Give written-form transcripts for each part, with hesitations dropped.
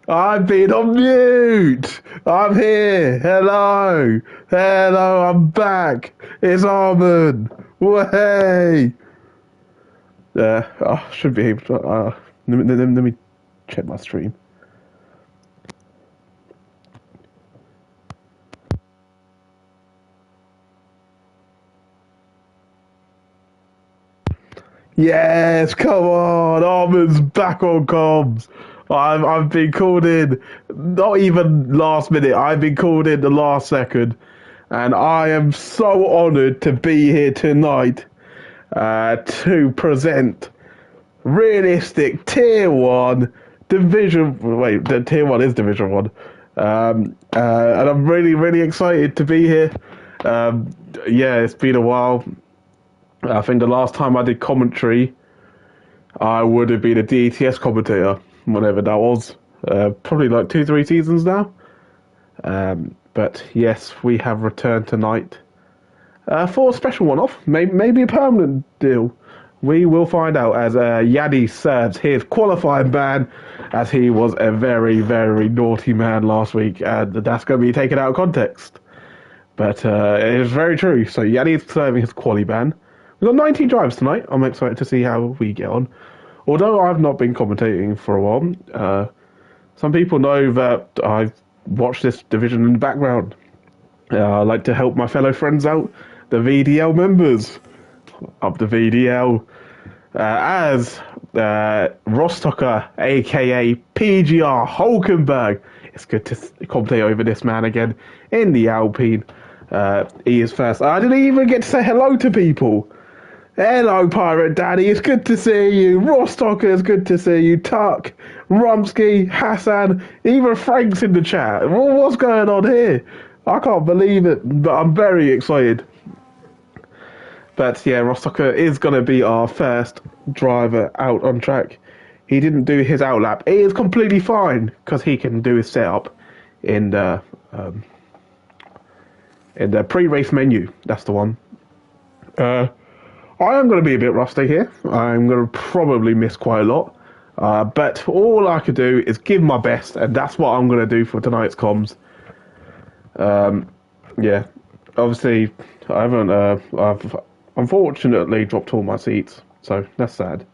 I've been on mute. I'm here. Hello. Hello, I'm back. It's Armin. Way. I should be able to. Let me check my stream. Yes, come on. Armin's back on comms. I've been called in, not even last minute. I've been called in the last second, and I am so honoured to be here tonight to present realistic tier one division. Wait, the tier one is division one, and I'm really excited to be here. Yeah, it's been a while. I think the last time I did commentary, I would have been a DTS commentator, whenever that was. Probably like 2, 3 seasons now. But yes, we have returned tonight for a special one-off, maybe a permanent deal. We will find out as Yadi serves his qualifying ban, as he was a very naughty man last week, and that's going to be taken out of context. But it is very true. So Yadi is serving his quali ban. We've got 19 drives tonight. I'm excited to see how we get on. Although I've not been commentating for a while, some people know that I've watched this division in the background. I like to help my fellow friends out, the VDL members of the VDL, as Rostocker, aka PGR Hulkenberg. It's good to commentate over this man again in the Alpine. He is first. I didn't even get to say hello to people. Hello, Pirate Daddy. It's good to see you. Rostocker, it's good to see you. Tuck, Rumsky, Hassan, even Frank's in the chat. What's going on here? I can't believe it, but I'm very excited. But yeah, Rostocker is going to be our first driver out on track. He didn't do his outlap. It is completely fine because he can do his setup in the pre-race menu. That's the one. I am going to be a bit rusty here. I'm going to probably miss quite a lot. But all I could do is give my best, and that's what I'm going to do for tonight's comms. Yeah, obviously, I've unfortunately dropped all my seats, so that's sad.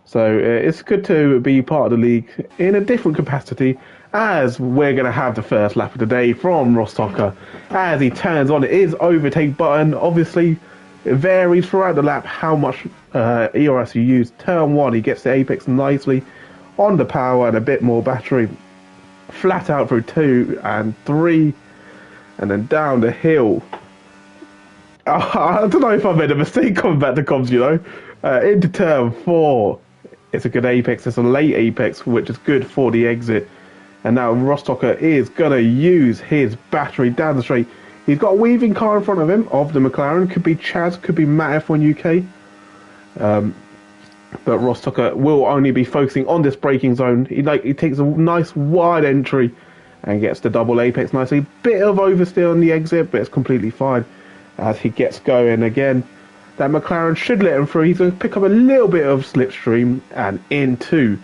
So it's good to be part of the league in a different capacity, as we're going to have the first lap of the day from Rostocker. As he turns on his overtake button, obviously, it varies throughout the lap how much ERS you use. Turn 1, he gets the apex nicely on the power and a bit more battery. Flat out through 2 and 3, and then down the hill. I don't know if I made a mistake coming back to comms, into turn 4. It's a good apex. It's a late apex, which is good for the exit. And now Rostocker is going to use his battery down the straight. He's got a weaving car in front of him, of the McLaren. Could be Chaz, could be Matt F1 UK. But Rostocker will only be focusing on this braking zone. He takes a nice wide entry and gets the double apex nicely. Bit of oversteer on the exit, but it's completely fine as he gets going again. That McLaren should let him through. He's going to pick up a little bit of slipstream and into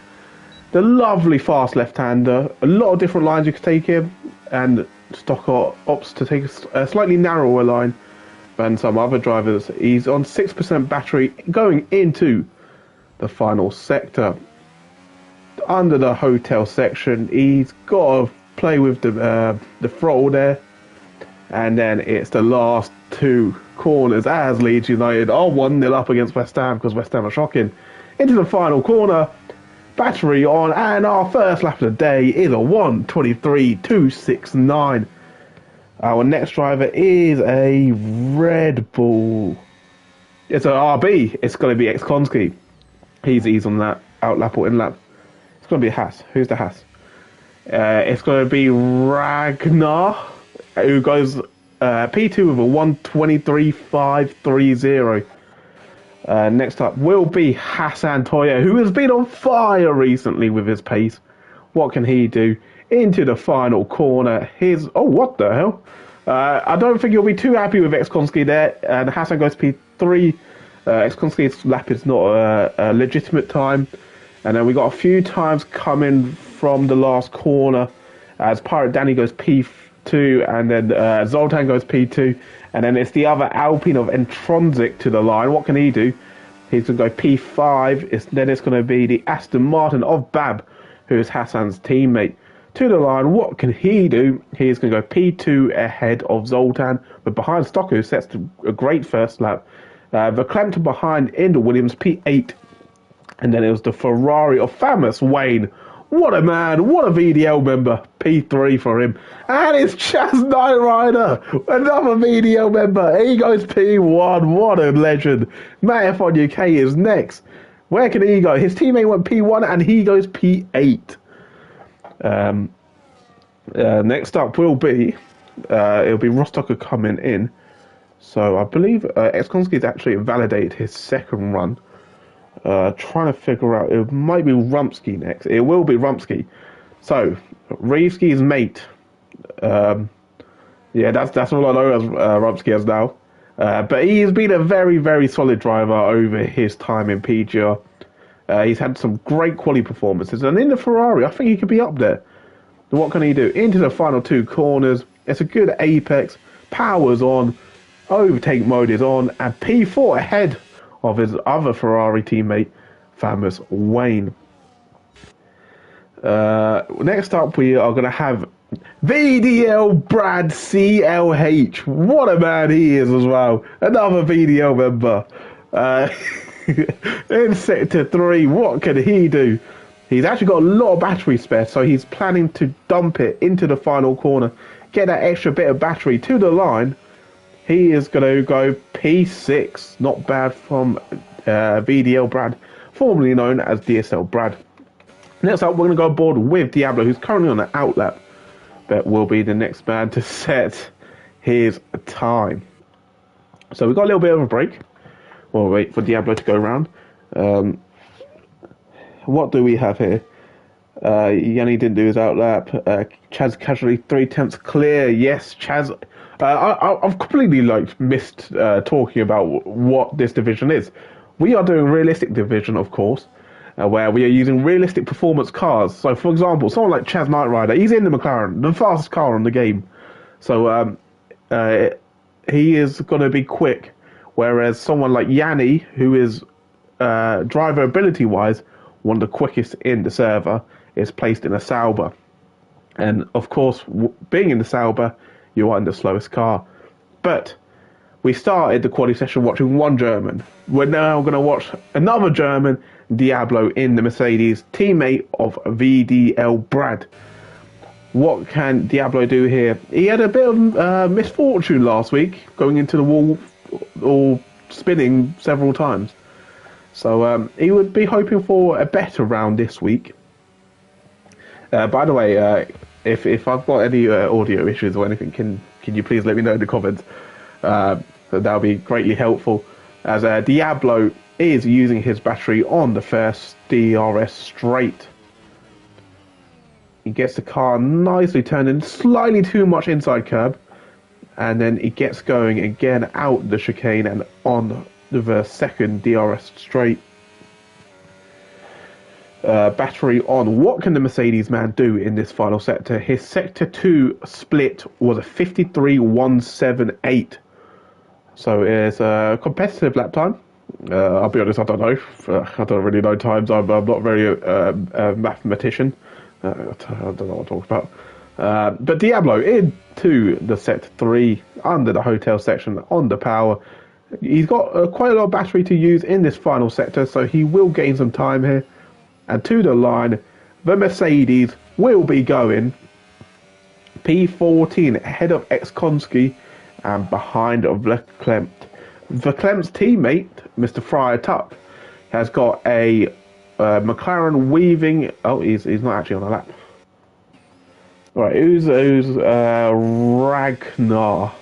the lovely fast left-hander. A lot of different lines you could take here, and Stocker opts to take a slightly narrower line than some other drivers. He's on 6% battery going into the final sector. Under the hotel section, he's got to play with the throttle there, and then it's the last 2 corners as Leeds United are 1-0 up against West Ham because West Ham are shocking. Into the final corner, battery on, and our first lap of the day is a 1:23.269. Our next driver is a Red Bull. It's an RB. It's going to be Xkonski. He's on that outlap or inlap. It's going to be a Haas. Who's the Haas? It's going to be Ragnar, who goes P2 with a 1:23.530. Next up will be Hassan Toya, who has been on fire recently with his pace. What can he do? Into the final corner. Oh, what the hell? I don't think you'll be too happy with Xkonski there. And Hassan goes P3. Xkonski's lap is not a legitimate time. And then we got a few times coming from the last corner as Pirate Danny goes P2 and then Zoltan goes P2. And then it's the other Alpine of Entronsic to the line. What can he do? He's going to go P5. Then it's going to be the Aston Martin of Bab, who is Hassan's teammate. To the line, what can he do? He's going to go P2 ahead of Zoltan, but behind Stocker, who sets a great first lap. Verklempt behind in the Williams, P8. And then it was the Ferrari of famous Wayne. What a man, what a VDL member. P3 for him. And it's Chaz Knight Rider, another VDL member. He goes P1, what a legend. Matt F1 UK is next. Where can he go? His teammate went P1 and he goes P8. Next up will be, it'll be Rostocker coming in. So I believe Ekskonski's actually validated his second run. Trying to figure out, it might be Rumsky next. It will be Rumsky. So, Reevsky's mate. Yeah, that's all I know as Rumsky as now. But he's been a very, very solid driver over his time in PGR. He's had some great quality performances. And in the Ferrari, I think he could be up there. What can he do? Into the final two corners. It's a good apex. Power's on. Overtake mode is on. And P4 ahead of his other Ferrari teammate, famous Wayne. Next up, we are going to have VDL Brad CLH. What a man he is as well. Another VDL member. In Sector 3, what can he do? He's actually got a lot of battery spare, so he's planning to dump it into the final corner, get that extra bit of battery to the line. He is going to go P6. Not bad from VDL Brad, formerly known as DSL Brad. Next up, we're going to go aboard with Diablo, who's currently on an outlap, but will be the next man to set his time. So we've got a little bit of a break. We'll wait for Diablo to go around. What do we have here? Yanni didn't do his outlap. Chaz casually 3/10 clear. Yes, Chaz. I've completely missed talking about what this division is. We are doing realistic division, of course, where we are using realistic performance cars. So, for example, someone like Chaz Knight Rider, he's in the McLaren, the fastest car on the game. So he is going to be quick, whereas someone like Yanni, who is driver ability-wise one of the quickest in the server, is placed in a Sauber. And, of course, being in the Sauber, you are in the slowest car. But we started the quality session watching one German. We're now going to watch another German, Diablo, in the Mercedes, teammate of VDL Brad. What can Diablo do here? He had a bit of misfortune last week, going into the wall or spinning several times. So he would be hoping for a better round this week. By the way, if I've got any audio issues or anything, can you please let me know in the comments? That'll be greatly helpful, as Diablo is using his battery on the first DRS straight. He gets the car nicely turned in, slightly too much inside curb, and then he gets going again out the chicane and on the second DRS straight. Battery on. What can the Mercedes man do in this final sector? His sector 2 split was a 53.178. So it's a competitive lap time. I'll be honest, I don't know. I don't really know times. I'm not very a mathematician. I don't know what I'm talking about. But Diablo into the sector 3 under the hotel section on the power. He's got quite a lot of battery to use in this final sector, so he will gain some time here. And to the line, the Mercedes will be going P14 ahead of Ekskonski and behind Verklempt. Verklempt's teammate, Mr. Friar Tuck, has got a McLaren weaving. Oh, he's not actually on a lap. All right, who's Ragnar?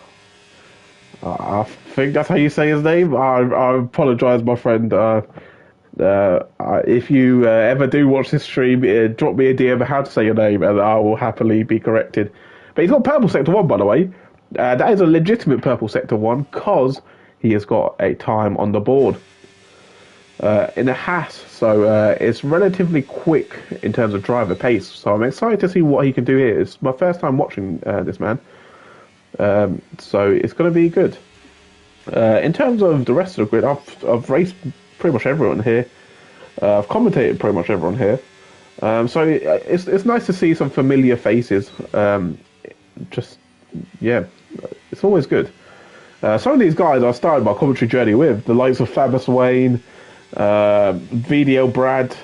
I think that's how you say his name. I apologise, my friend. If you ever do watch this stream, drop me a DM how to say your name, and I will happily be corrected. But he's got purple sector 1, by the way. That is a legitimate purple sector 1, because he has got a time on the board. in a Haas, so it's relatively quick in terms of driver pace. So I'm excited to see what he can do here. It's my first time watching this man, so it's going to be good. In terms of the rest of the grid, I've raced pretty much everyone here. I've commentated pretty much everyone here. So it's nice to see some familiar faces. Just yeah, it's always good. Some of these guys I started my commentary journey with, the likes of Fabus Wayne, VDL Brad,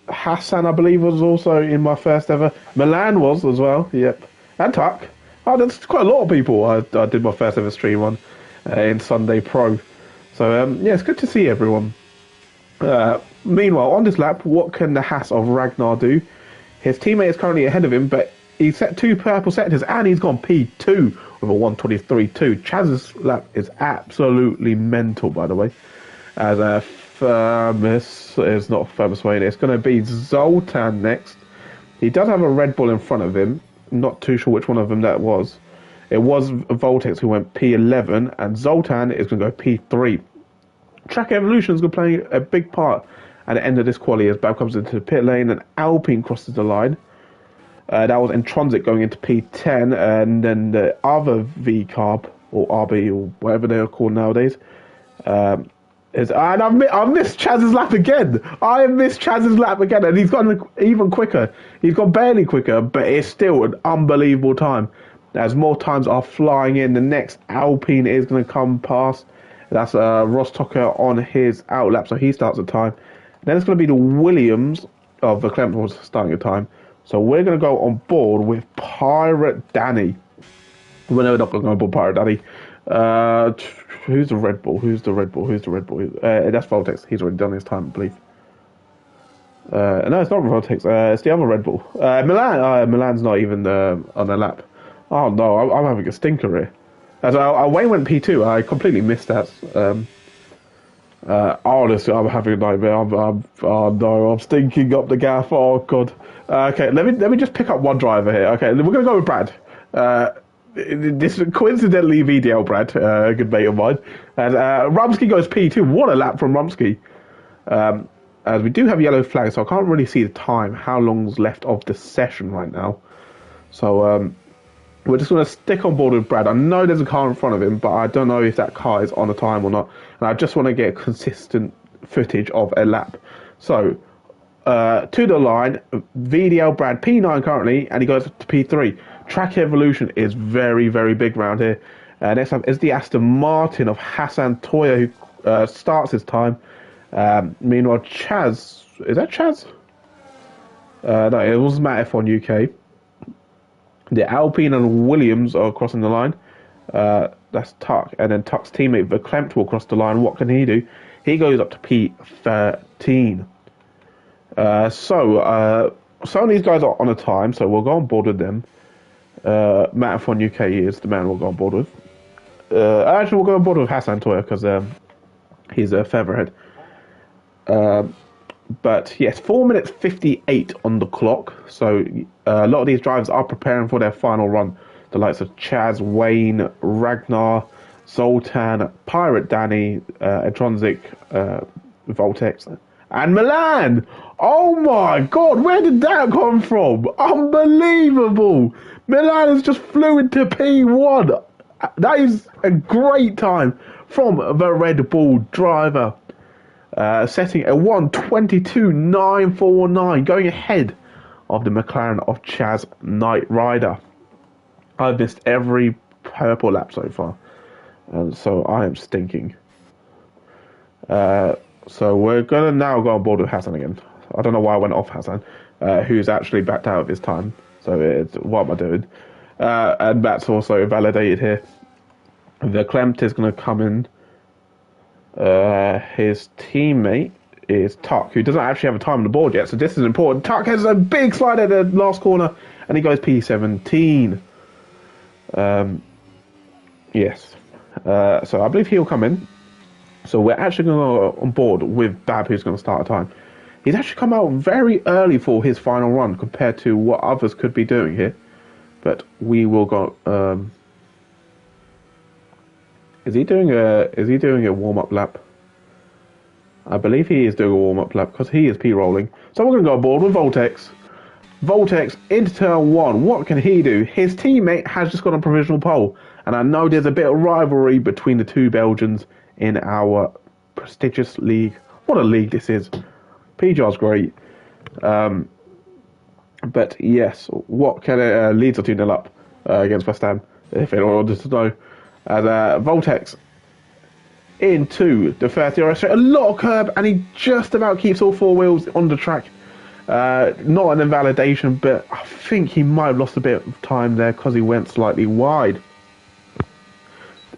Hassan, I believe, was also in my first ever. Milan was as well, yep. And Tuck. Oh, there's quite a lot of people I did my first ever stream on in Sunday Pro. So, yeah, it's good to see everyone. Meanwhile, on this lap, what can the Haas of Ragnar do? His teammate is currently ahead of him, but he's set 2 purple sectors and he's gone P2 with a 1:23.2. Chaz's lap is absolutely mental, by the way. As Firmus is not Firmus Wayne, it's going to be Zoltan next. He does have a Red Bull in front of him. Not too sure which one of them that was. It was Voltex who went P11, and Zoltan is going to go P3. Track Evolution is going to play a big part at the end of this quali as Bab comes into the pit lane and Alpine crosses the line. That was Intronsic going into P10, and then the other V carb or RB or whatever they are called nowadays. And I've missed Chaz's lap again. I missed Chaz's lap again, and he's gone even quicker. He's gone barely quicker, but it's still an unbelievable time. As more times are flying in, the next Alpine is going to come past. That's Ross Tucker on his outlap, so he starts at time. Then it's going to be the Williams of the Clemson starting at time. So we're going to go on board with Pirate Danny. Well, no, we're not going to go on board Pirate Danny. Who's the Red Bull? Who's the Red Bull? That's Voltex. He's already done his time, I believe. No, it's not Voltex. It's the other Red Bull. Milan's not even on the lap. Oh no, I'm having a stinker here. As Wayne went P2, I completely missed that. Honestly, I'm having a nightmare. Oh no, I'm stinking up the gaff. Oh god. Okay, let me just pick up one driver here. Okay, we're gonna go with Brad. This coincidentally VDL Brad, a good mate of mine, and Rumsky goes P2. What a lap from Rumsky. As we do have yellow flags, so I can't really see the time. How long's left of the session right now? So we're just going to stick on board with Brad. I know there's a car in front of him, but I don't know if that car is on a time or not. And I just want to get consistent footage of a lap. So, to the line, VDL Brad, P9 currently, and he goes to P3. Track Evolution is very, very big round here. Next up is the Aston Martin of Hassan Toya, who starts his time. Meanwhile, Chaz... Is that Chaz? No, it was Matt F1 UK. The Alpine and Williams are crossing the line. That's Tuck. And then Tuck's teammate Verklempt will cross the line. What can he do? He goes up to P13. So some of these guys are on a time, so we'll go on board with them. Matt F1 UK is the man we'll go on board with. Actually, we'll go on board with Hassan Toya because he's a featherhead. But yes, 4 minutes 58 on the clock. So a lot of these drivers are preparing for their final run. The likes of Chaz, Wayne, Ragnar, Zoltan, Pirate Danny, Intronsic, Voltex, and Milan. Oh my god, where did that come from? Unbelievable. Milan has just flew into P1. That is a great time from the Red Bull driver. Setting a 1:22.949, going ahead of the McLaren of Chaz Knight Rider. I've missed every purple lap so far, and so I am stinking. So we're going to now go on board with Hassan again. I don't know why I went off Hassan, who's actually backed out of his time. So what am I doing? And Matt's also validated here. The Klempt is going to come in. His teammate is Tuck, who doesn't actually have a time on the board yet, so this is important. Tuck has a big slide at the last corner, and he goes P17. Yes. So I believe he'll come in. So we're actually going to go on board with Bab, who's going to start a time. He's actually come out very early for his final run compared to what others could be doing here. But we will go... Is he doing a warm-up lap? I believe he is doing a warm-up lap because he is P-rolling. So we're going to go aboard with Voltex. Voltex into turn 1. What can he do? His teammate has just got a provisional pole. And I know there's a bit of rivalry between the two Belgians in our prestigious league. What a league this is. PJ's great. But yes, what can Leeds are 2-0 up against West Ham, if anyone wanted to know. And Voltex into the 30 RS, a lot of curb, and he just about keeps all four wheels on the track. Not an invalidation, but I think he might have lost a bit of time there because he went slightly wide.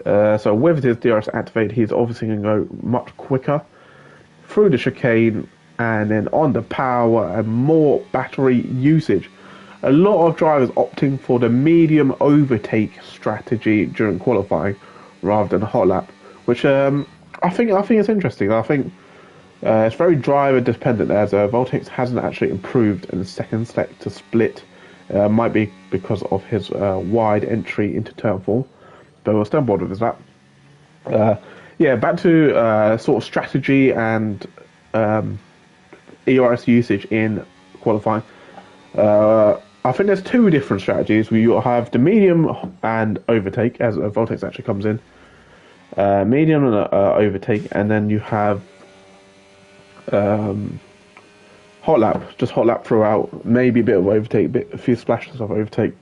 So with his DRS activated, he's obviously going to go much quicker through the chicane and then on the power and more battery usage. A lot of drivers opting for the medium overtake strategy during qualifying rather than hot lap, which I think is interesting. I think it's very driver dependent, as Voltex hasn't actually improved in the second sector split. Might be because of his wide entry into turn 4, but we'll stay on board with that. Yeah, back to sort of strategy and ERS usage in qualifying. I think there's two different strategies. We have the medium and overtake, as Voltex actually comes in. Medium and overtake, and then you have hot lap, just hot lap throughout, maybe a bit of overtake, a few splashes of overtake.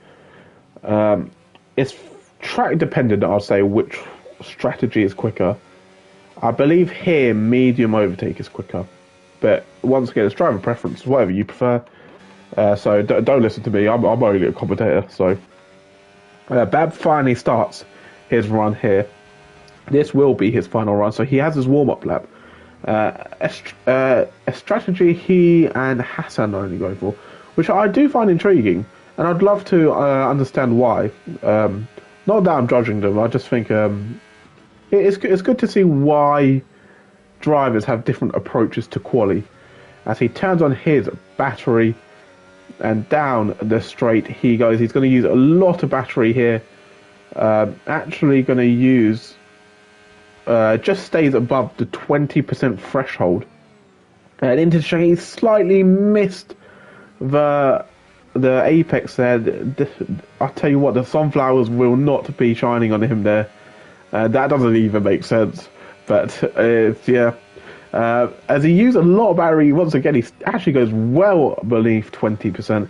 It's track dependent, I'll say, which strategy is quicker. I believe here medium overtake is quicker, but once again, it's driver preference, whatever you prefer. So don't listen to me, I'm only a commentator. So Bab finally starts his run here. This will be his final run, so he has his warm-up lap. A strategy he and Hassan are only going for, which I do find intriguing, and I'd love to understand why. Not that I'm judging them, I just think it's good to see why drivers have different approaches to quali. As he turns on his battery and down the straight he goes. He's going to use a lot of battery here. Actually going to use... just stays above the 20% threshold. And into Shane, he slightly missed the apex there. I'll tell you what, the sunflowers will not be shining on him there. That doesn't even make sense. But yeah. As he used a lot of battery, once again, he actually goes well beneath 20%.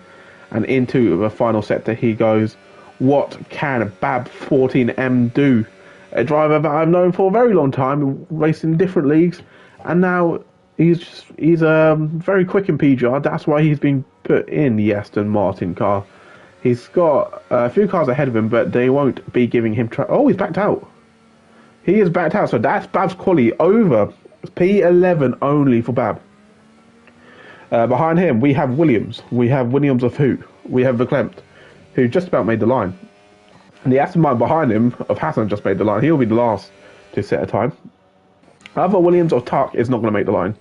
And into the final sector he goes. What can Bab 14M do? A driver that I've known for a very long time, racing in different leagues, and now he's very quick in PGR. That's why he's been put in the Aston Martin car. He's got a few cars ahead of him, but they won't be giving him oh, he's backed out. He is backed out, so that's Bab's quali over. P11 only for Bab. Behind him, we have Williams. We have Williams of who? We have Verklempt, who just about made the line. And the Aston Martin behind him of Hassan just made the line. He'll be the last to set a time. Other Williams of Tuck is not going to make the line.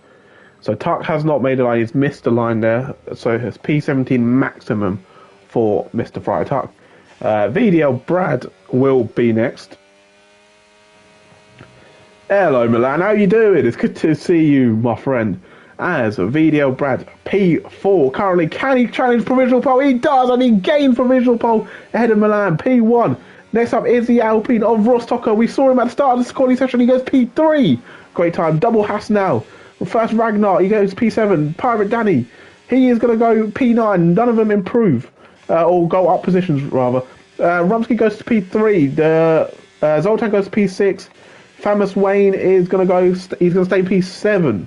So Tuck has not made the line. He's missed the line there. So it's P17 maximum for Mr. Friar Tuck. VDL Brad will be next. Hello Milan, how you doing? It's good to see you, my friend. As VDL Brad, P4 currently, can he challenge provisional pole? He does, and he gained provisional pole ahead of Milan, P1. Next up is the Alpine of Rostocker. We saw him at the start of the qualifying session. He goes P3. Great time. Double Haas now. First Ragnar, he goes P7. Pirate Danny, he is going to go P9. None of them improve, or go up positions rather. Rumsky goes to P3. Zoltan goes to P6. Famous Wayne is going to go, he's going to stay P7.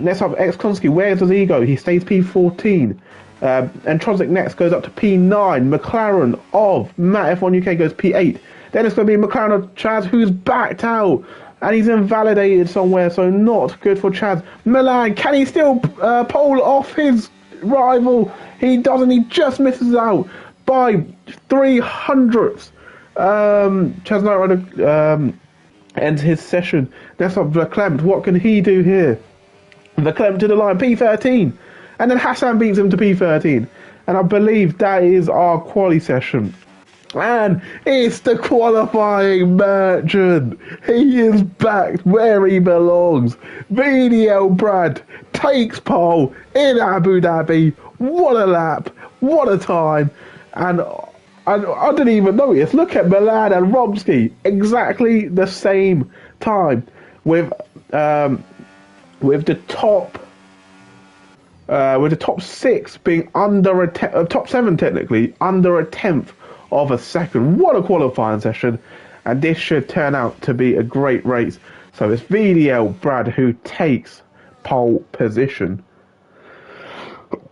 Next up, X-Konsky, where does he go? He stays P14. And Trosic next goes up to P9. McLaren of Matt F1 UK goes P8. Then it's going to be McLaren of Chaz, who's backed out. And he's invalidated somewhere, so not good for Chaz. Milan, can he still pole off his rival? He doesn't, he just misses out by 300ths. Chaz Knight Rider ends his session. Next up, Verklempt. What can he do here? Verklempt to the line, P13. And then Hassan beats him to P13. And I believe that is our quali session. And it's the qualifying merchant. He is back where he belongs. VDL Brad takes pole in Abu Dhabi. What a lap. What a time. And I didn't even notice. Look at Milan and Romsky. Exactly the same time. With the top six being under top seven technically under a tenth of a second. What a qualifying session, and this should turn out to be a great race. So it's VDL Brad who takes pole position.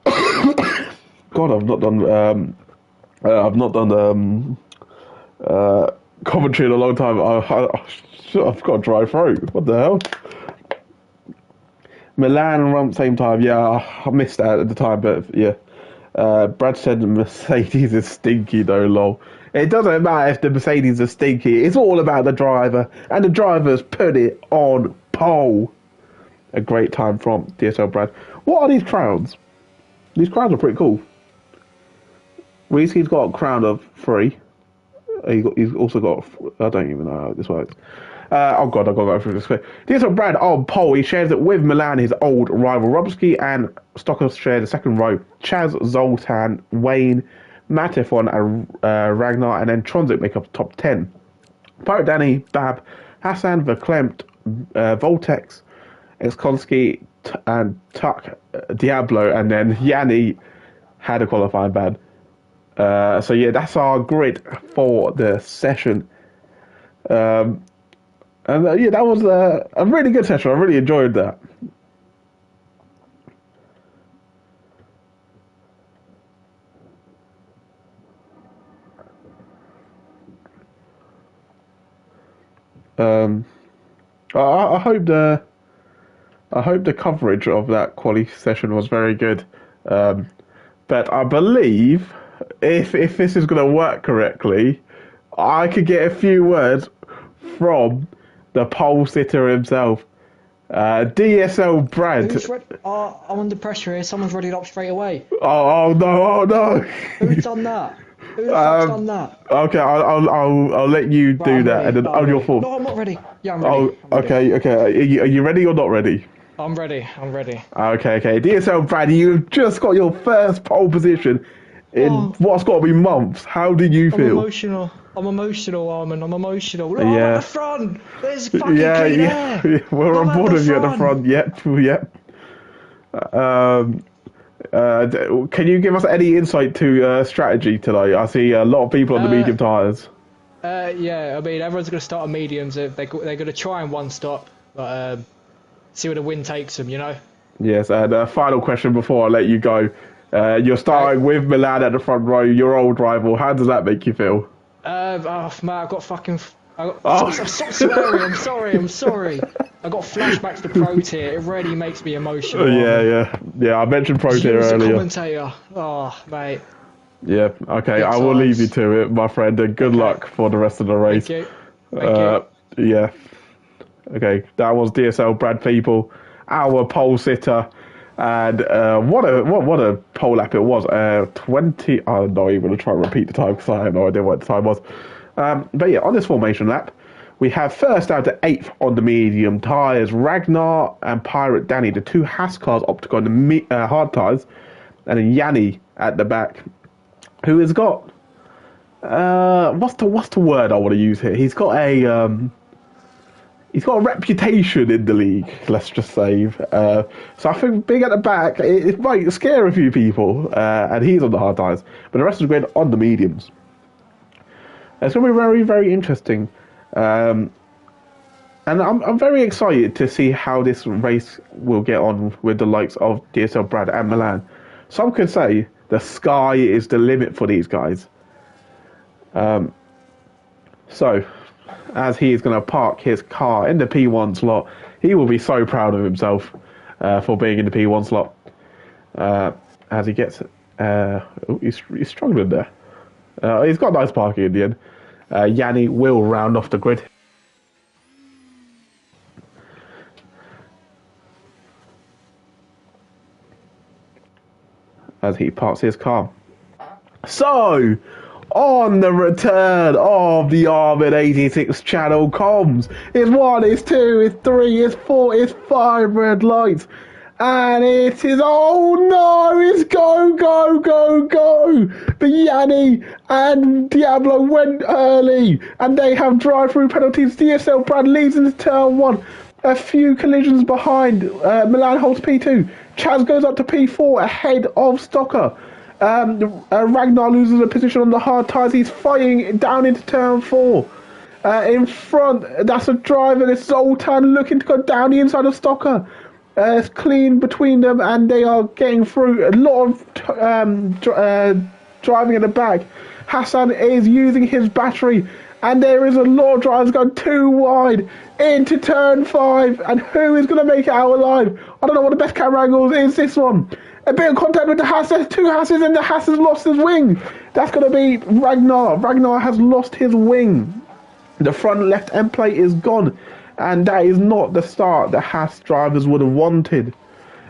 God, I've not done commentary in a long time. I've got a dry throat. What the hell? Milan around the same time. Yeah, I missed that at the time, but yeah. Brad said the Mercedes is stinky though, lol. It doesn't matter if the Mercedes is stinky. It's all about the driver, and the driver's put it on pole. A great time from DSL Brad. What are these crowns? These crowns are pretty cool. Weezy's got a crown of 3. He's also got... I don't even know how this works. Oh god, I've got to go through this quick. DSL Brad on pole. He shares it with Milan, his old rival Robsky, and Stockers share the second row. Chaz, Zoltan, Wayne, Matifon, and Ragnar, and then Tronzik make up the top 10. Pirate Danny, Bab, Hassan, Verklempt, Voltex, Exkonsky, and Tuck, Diablo, and then Yanni had a qualifying ban. So yeah, that's our grid for the session. And yeah, that was a really good session. I really enjoyed that. I hope the coverage of that quali session was very good. But I believe if this is going to work correctly, I could get a few words from the pole sitter himself, DSL Brad. I'm under pressure here. Someone's ready up straight away. Oh no! Who's done that? Who the fuck's done that? Okay, I'll let you do that, and then on your phone. No, I'm not ready. Yeah, I'm ready. Oh, okay. Are you ready or not ready? I'm ready. Okay. DSL Brad, you've just got your first pole position in what's got to be months. How do you feel? I'm emotional, Armin. I'm emotional. Look, Yeah. I'm at the front. There's fucking clean air. We're on board with you at the front. Yep. Can you give us any insight to strategy today? I see a lot of people on the medium tyres. Yeah, I mean, everyone's going to start on mediums. They're going to try in one stop, but see where the wind takes them, you know? Yes, and final question before I let you go. You're starting with Milan at the front row, your old rival. How does that make you feel? Man, I got fucking... Stop swearing, I'm sorry. I got flashbacks to Pro Tier. It really makes me emotional. Yeah. I mentioned Pro Tier earlier. Commentator. Oh, mate. Yeah, okay, I will leave you to it, my friend, and good luck for the rest of the race. Thank you. Yeah. Okay, that was DSL Brad People, our pole sitter, and what a pole lap it was. 20. I'm not even going to try and repeat the time because I have no idea what the time was. But yeah, on this formation lap, we have first out to 8th on the medium tyres, Ragnar and Pirate Danny, the two Haas cars opted on the hard tyres, and then Yanni at the back, who has got what's the word I want to use here? He's got a reputation in the league, let's just say. So I think being at the back, it might scare a few people, and he's on the hard tyres, but the rest of the grid on the mediums. It's going to be very, very interesting. And I'm very excited to see how this race will get on with the likes of DSL Brad and Milan. Some could say the sky is the limit for these guys. So, as he is going to park his car in the P1 slot, he will be so proud of himself for being in the P1 slot. As he gets... he's struggling there. He's got nice parking in the end. Yanni will round off the grid. As he parks his car. So, on the return of the Armin 86 channel comms. It's 1, it's 2, it's 3, it's 4, it's 5 red lights. And it is, oh no, it's go, go, go, go. But Yanni and Diablo went early, and they have drive-through penalties. DSL Brad leads into turn 1. A few collisions behind. Milan holds P2. Chaz goes up to P4 ahead of Stocker. Ragnar loses a position on the hard tyres. He's fighting down into turn 4. In front, that's a driver. It's Zoltan looking to go down the inside of Stocker. It's clean between them, and they are getting through. A lot of driving at the back. Hassan is using his battery, and there is a lot of drivers going too wide into turn 5. And who is going to make it out alive? I don't know what the best camera angle is. This one. A bit of contact with the Haas. There's 2 Haas's, and the Haas has lost his wing. That's going to be Ragnar. Ragnar has lost his wing. The front left end plate is gone. And that is not the start the Haas drivers would have wanted.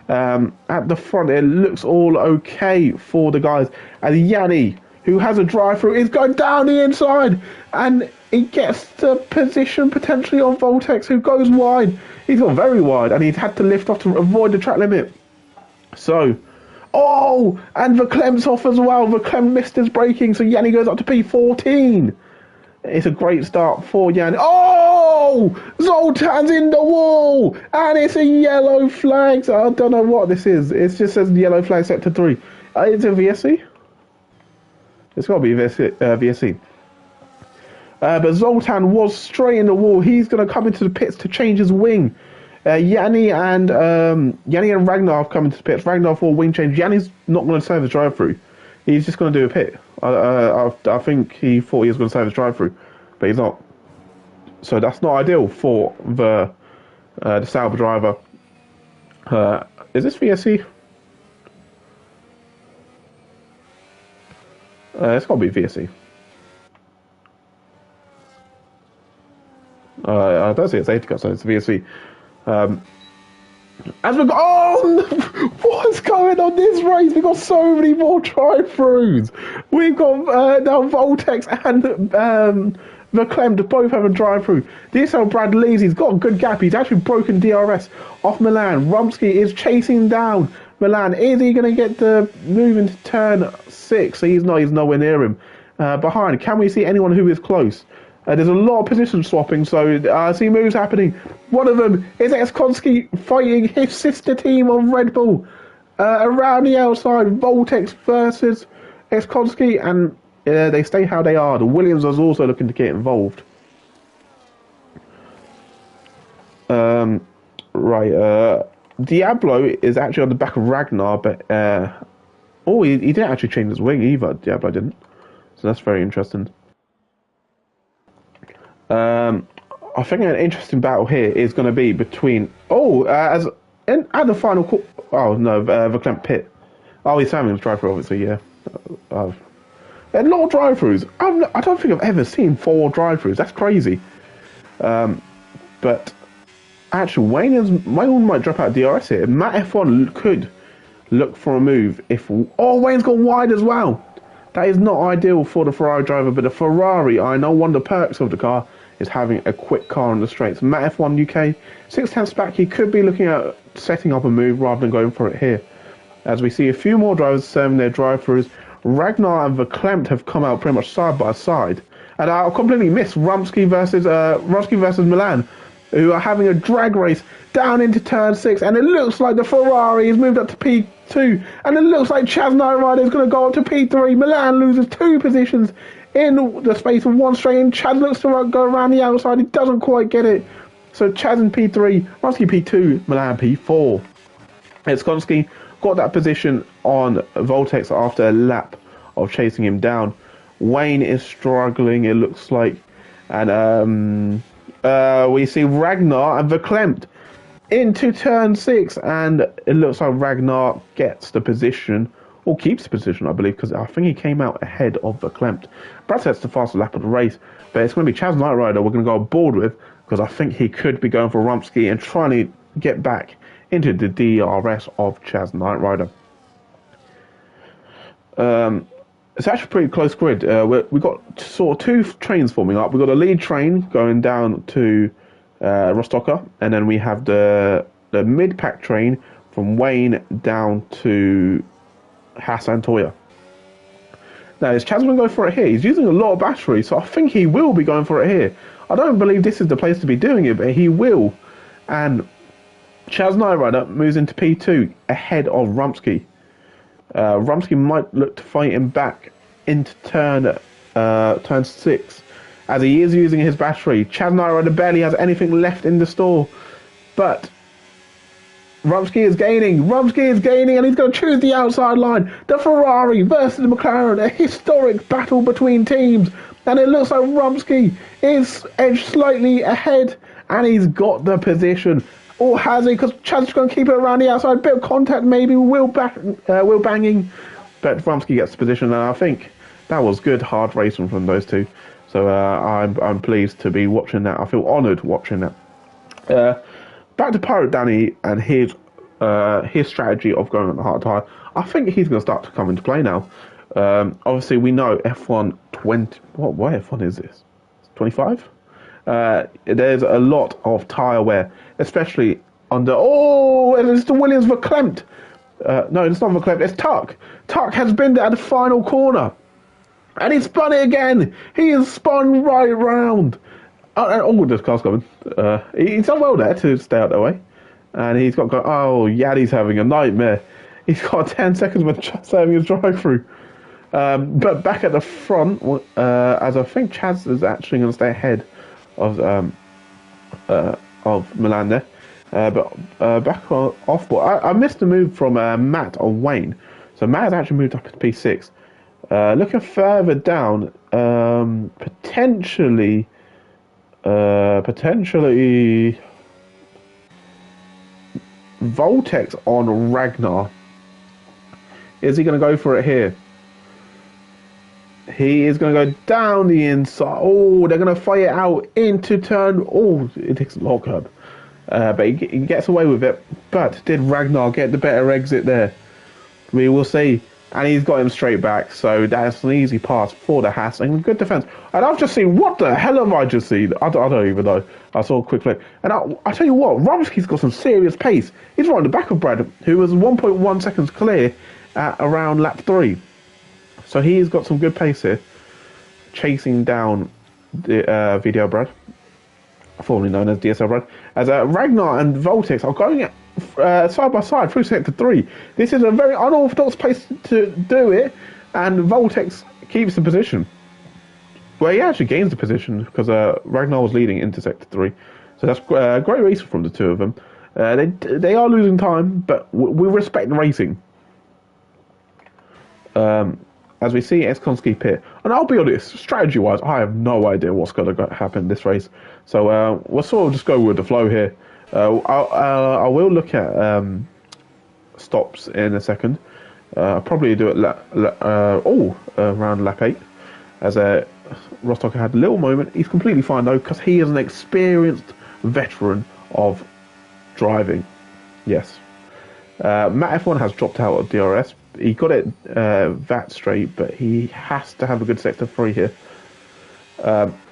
At the front, it looks all okay for the guys. And Yanni, who has a drive-through, is going down the inside. And he gets the position potentially on Voltex, who goes wide. He's gone very wide, and he's had to lift off to avoid the track limit. So, oh, and Verklem's off as well. Verklem missed his braking, so Yanni goes up to P14. It's a great start for Yanni. Oh! Zoltan's in the wall! And it's a yellow flag. So I don't know what this is. It just says yellow flag sector 3. Is it VSC? It's got to be VSC. But Zoltan was straight in the wall. He's going to come into the pits to change his wing. Yanni and Ragnar have come into the pits. Ragnar for a wing change. Yanni's not going to save his drive-through. He's just going to do a pit. I think he thought he was going to save his drive-through, but he's not. So that's not ideal for the Sauber driver. Is this VSC? It's got to be VSC. I don't see it's safety car, so it's VSC. As we go, oh, what's going on this race? We've got so many more drive-throughs. We've got now Voltex and Verklempt both have a drive-through. DSL Brad leads. He's got a good gap. He's actually broken DRS off Milan. Rumsky is chasing down Milan. Is he going to get the move into turn 6? He's not. He's nowhere near him. Behind, can we see anyone who is close? There's a lot of position swapping, so I see moves happening. One of them is Eskonski fighting his sister team on Red Bull. Around the outside, Voltex versus Eskonski, and they stay how they are. The Williams is also looking to get involved. Diablo is actually on the back of Ragnar, but he didn't actually change his wing either. Diablo didn't, so that's very interesting. I think an interesting battle here is going to be between at the final Verklempt pit. Oh, he's having a drive-through, obviously, yeah. A lot of drive-throughs. I don't think I've ever seen 4 drive-throughs. That's crazy. But actually, Wayne might drop out of DRS here. Matt F1 could look for a move if. Oh, Wayne's gone wide as well. That is not ideal for the Ferrari driver, but the Ferrari, I know one of the perks of the car is having a quick car on the straights. Matt F1 UK, 6 back, he could be looking at setting up a move rather than going for it here. As we see a few more drivers serving their drive-throughs, Ragnar and Verklempt have come out pretty much side by side. And I completely missed Rumsky versus Milan, who are having a drag race down into turn 6, and it looks like the Ferrari has moved up to P2, and it looks like Chaz Knight Rider is going to go up to P3. Milan loses 2 positions in the space of 1 straight, and Chaz looks to go around the outside. He doesn't quite get it. So Chaz in P3, Rumsky P2, Milan P4. Eskonski got that position on Voltex after a lap of chasing him down. Wayne is struggling, it looks like, and we see Ragnar and Verklempt into turn 6, and it looks like Ragnar gets the position, or keeps the position, I believe, because I think he came out ahead of Verklempt. Brad sets the fastest lap of the race, but it's going to be Chaz Knight Rider we're going to go aboard with, because I think he could be going for Rumsky and trying to get back into the DRS of Chaz Knight Rider. It's actually a pretty close grid. We got sort of two trains forming up. We got a lead train going down to Rostocker, and then we have the mid pack train from Wayne down to Haas Antoya. Now, is Chaz going to go for it here? He's using a lot of battery, so I think he will be going for it here. I don't believe this is the place to be doing it, but he will. And Chaz Knight Rider moves into P2 ahead of Rumsky. Rumsky might look to fight him back into turn 6, as he is using his battery. Chaz Knight Rider barely has anything left in the store, but Rumsky is gaining, and he's going to choose the outside line. The Ferrari versus the McLaren, a historic battle between teams, and it looks like Rumsky is edged slightly ahead, and he's got the position. Or has he? Because Chad's going to keep it around the outside. Bit of contact maybe, wheel banging. But Rumsky gets the position, and I think that was good hard racing from those two. So I'm pleased to be watching that. I feel honoured watching that. Back to Pirate Danny and his strategy of going on the hard tyre. I think he's going to start to come into play now. Obviously, we know F1 20... What F1 is this? 25? There's a lot of tyre wear, especially under... Oh, it's the Williams verklempt. No, it's not verklempt, it's Tuck. Tuck has been there at the final corner. And he spun it again. He has spun right round. This car's coming. He's done well there to stay out that way. And he's got... Oh, Yaddy's having a nightmare. He's got 10 seconds with just having his drive-through. But back at the front, as I think Chaz is actually going to stay ahead of Milan there. But back off board, I missed the move from Matt on Wayne. So Matt has actually moved up to P6. Looking further down, potentially Voltex on Ragnar. Is he going to go for it here? He is going to go down the inside. Oh, they're going to fight it out into turn. Oh, it takes a long curb. But he gets away with it. But did Ragnar get the better exit there? We will see. And he's got him straight back. So that's an easy pass for the Haas. And good defense. And I've just seen, what the hell have I just seen? I don't even know. I saw a quick clip. And I tell you what, Rumsky's got some serious pace. He's right on the back of Brad, who was 1.1 seconds clear at around lap 3. So he's got some good pace here, chasing down the VDL Brad, formerly known as DSL Brad, as Ragnar and Voltex are going side by side through sector 3. This is a very unorthodox place to do it, and Voltex keeps the position. Well, he actually gains the position because Ragnar was leading into sector 3. So that's great racing from the two of them. They are losing time, but we respect the racing. As we see Eskonski pit. And I'll be honest, strategy-wise, I have no idea what's going to happen in this race. So we'll sort of just go with the flow here. I will look at stops in a second. Probably do it around lap 8. As Rostocker had a little moment. He's completely fine, though, because he is an experienced veteran of driving. Yes. Matt F1 has dropped out of DRS. He got it that straight, but he has to have a good sector 3 here.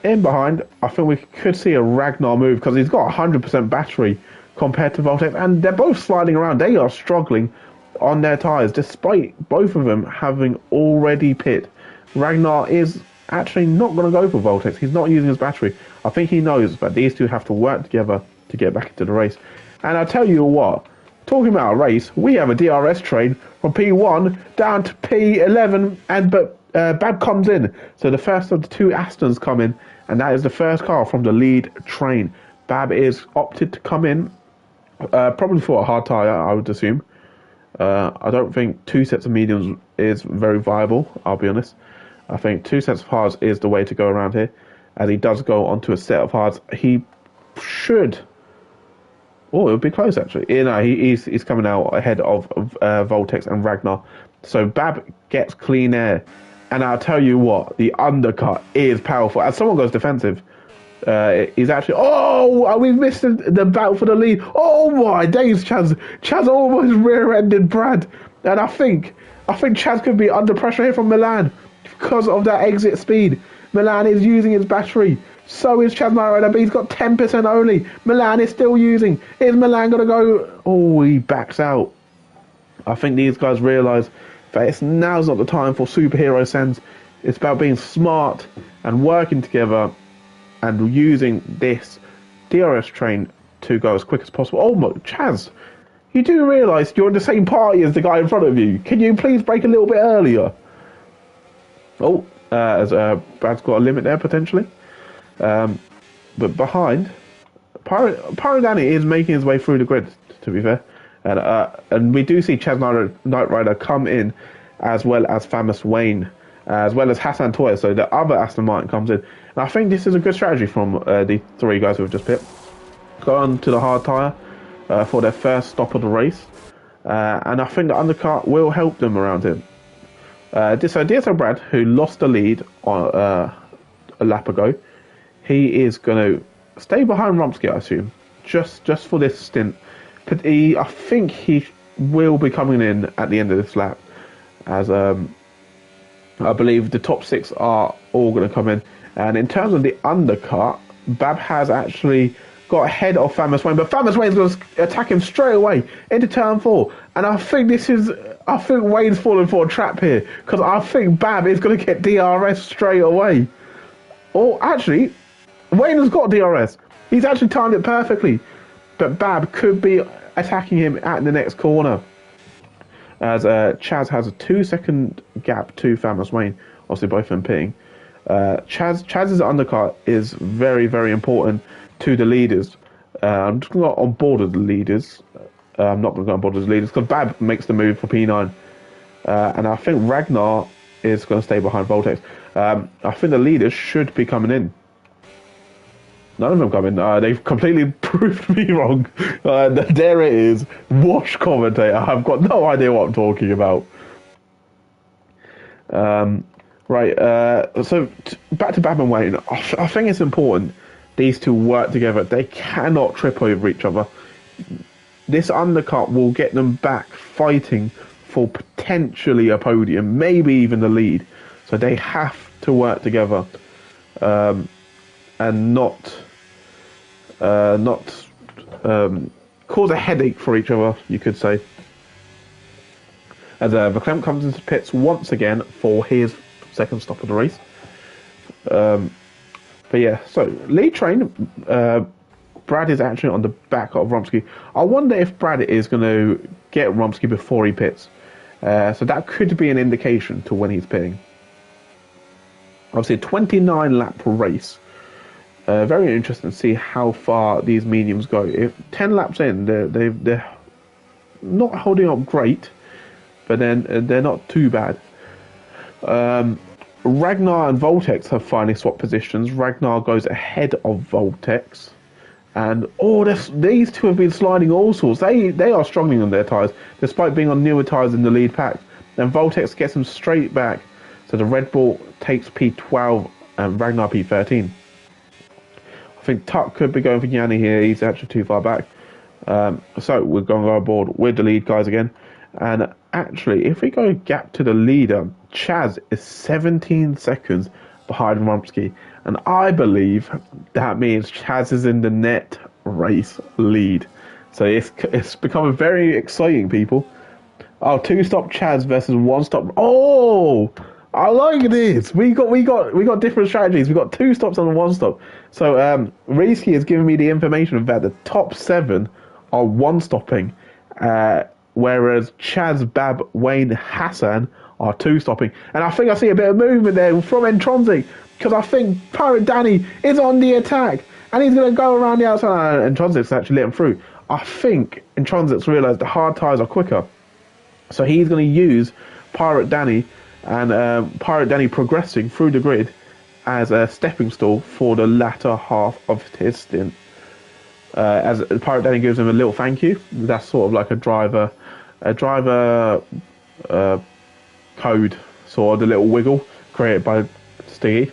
In behind, I think we could see a Ragnar move because he's got 100% battery compared to Voltex, and they're both sliding around. They are struggling on their tyres, despite both of them having already pit. Ragnar is actually not going to go for Voltex. He's not using his battery. I think he knows that these two have to work together to get back into the race. And I tell you what, talking about a race, we have a DRS train from P1 down to P11, but Bab comes in. So the first of the two Astons come in, and that is the first car from the lead train. Bab is opted to come in, probably for a hard tyre, I would assume. I don't think 2 sets of mediums is very viable, I'll be honest. I think 2 sets of hards is the way to go around here. As he does go onto a set of hards, he should... Oh, it would be close, actually. He's coming out ahead of Voltex and Ragnar. So Bab gets clean air. And I'll tell you what, the undercut is powerful. As someone goes defensive, he's actually... Oh, we've missed the battle for the lead. Oh, my days, Chaz. Chaz almost rear-ended Brad. And I think Chaz could be under pressure here from Milan. because of that exit speed. Milan is using his battery. So is Chaz Knight Rider, but he's got 10% only. Milan is still using. Is Milan going to go? Oh, he backs out. I think these guys realise that now's not the time for superhero sense. It's about being smart and working together and using this DRS train to go as quick as possible. Oh my, Chaz, you do realise you're in the same party as the guy in front of you. Can you please brake a little bit earlier? Oh, as Brad's got a limit there potentially. But behind, Pyro Danny is making his way through the grid, to be fair. And we do see Chaz Knight Rider come in, as well as Famous Wayne, as well as Hassan Toya. So the other Aston Martin comes in. And I think this is a good strategy from the three guys who have just picked. Go on to the hard tyre for their first stop of the race. And I think the undercut will help them around here. DSO Brad, who lost the lead on a lap ago, he is going to stay behind Rumsky, I assume, just for this stint. But I think he will be coming in at the end of this lap, as I believe the top six are all going to come in. And in terms of the undercut, Bab has actually got ahead of Famous Wayne, but Famous Wayne's going to attack him straight away into turn 4. And I think Wayne's falling for a trap here, because I think Bab is going to get DRS straight away. Or actually, Wayne has got DRS. He's actually timed it perfectly. But Bab could be attacking him at the next corner, as Chaz has a 2-second gap to Famous Wayne, obviously both of them pitting. Chaz's undercut is very, very important to the leaders. I'm just not on board with the leaders. I'm not going to go on board with the leaders because Bab makes the move for P9. And I think Ragnar is going to stay behind Voltex. I think the leaders should be coming in. None of them come in. They've completely proved me wrong. There it is. Wash commentator. I've got no idea what I'm talking about. Right. So back to Bab and Wayne. I think it's important these two work together. They cannot trip over each other. This undercut will get them back fighting for potentially a podium, maybe even the lead. So they have to work together. And not cause a headache for each other, you could say. As Verklempt comes into pits once again for his second stop of the race. But yeah, so lead train, Brad is actually on the back of Rumsky. I wonder if Brad is going to get Rumsky before he pits. So that could be an indication to when he's pitting. Obviously a 29 lap race. Very interesting to see how far these mediums go. If 10 laps in, they're not holding up great, but then they're not too bad. Ragnar and Voltex have finally swapped positions. Ragnar goes ahead of Voltex, and these two have been sliding all sorts. They are struggling on their tyres, despite being on newer tyres in the lead pack. And Voltex gets them straight back, so the Red Bull takes P12 and Ragnar P13. I think Tuck could be going for Yanni here. He's actually too far back. So we're going to go aboard with the lead guys again. And actually, if we go gap to the leader, Chaz is 17 seconds behind Rumsky. And I believe that means Chaz is in the net race lead. So it's becoming very exciting, people. Oh, 2-stop Chaz versus 1-stop. Oh, I like this. We got different strategies. We got 2 stops and 1 stop. So Reisky has given me the information that the top 7 are 1-stopping, whereas Chaz, Bab, Wayne, Hassan are 2-stopping. And I think I see a bit of movement there from Intronsic, because I think Pirate Danny is on the attack and he's going to go around the outside. And Intronsic's actually let him through. I think Intronsic's realised the hard tyres are quicker, so he's going to use Pirate Danny and Pirate Danny progressing through the grid as a stepping stool for the latter half of his stint. As Pirate Danny gives him a little thank you. That's sort of like a driver code, sort of the little wiggle created by Stiggy.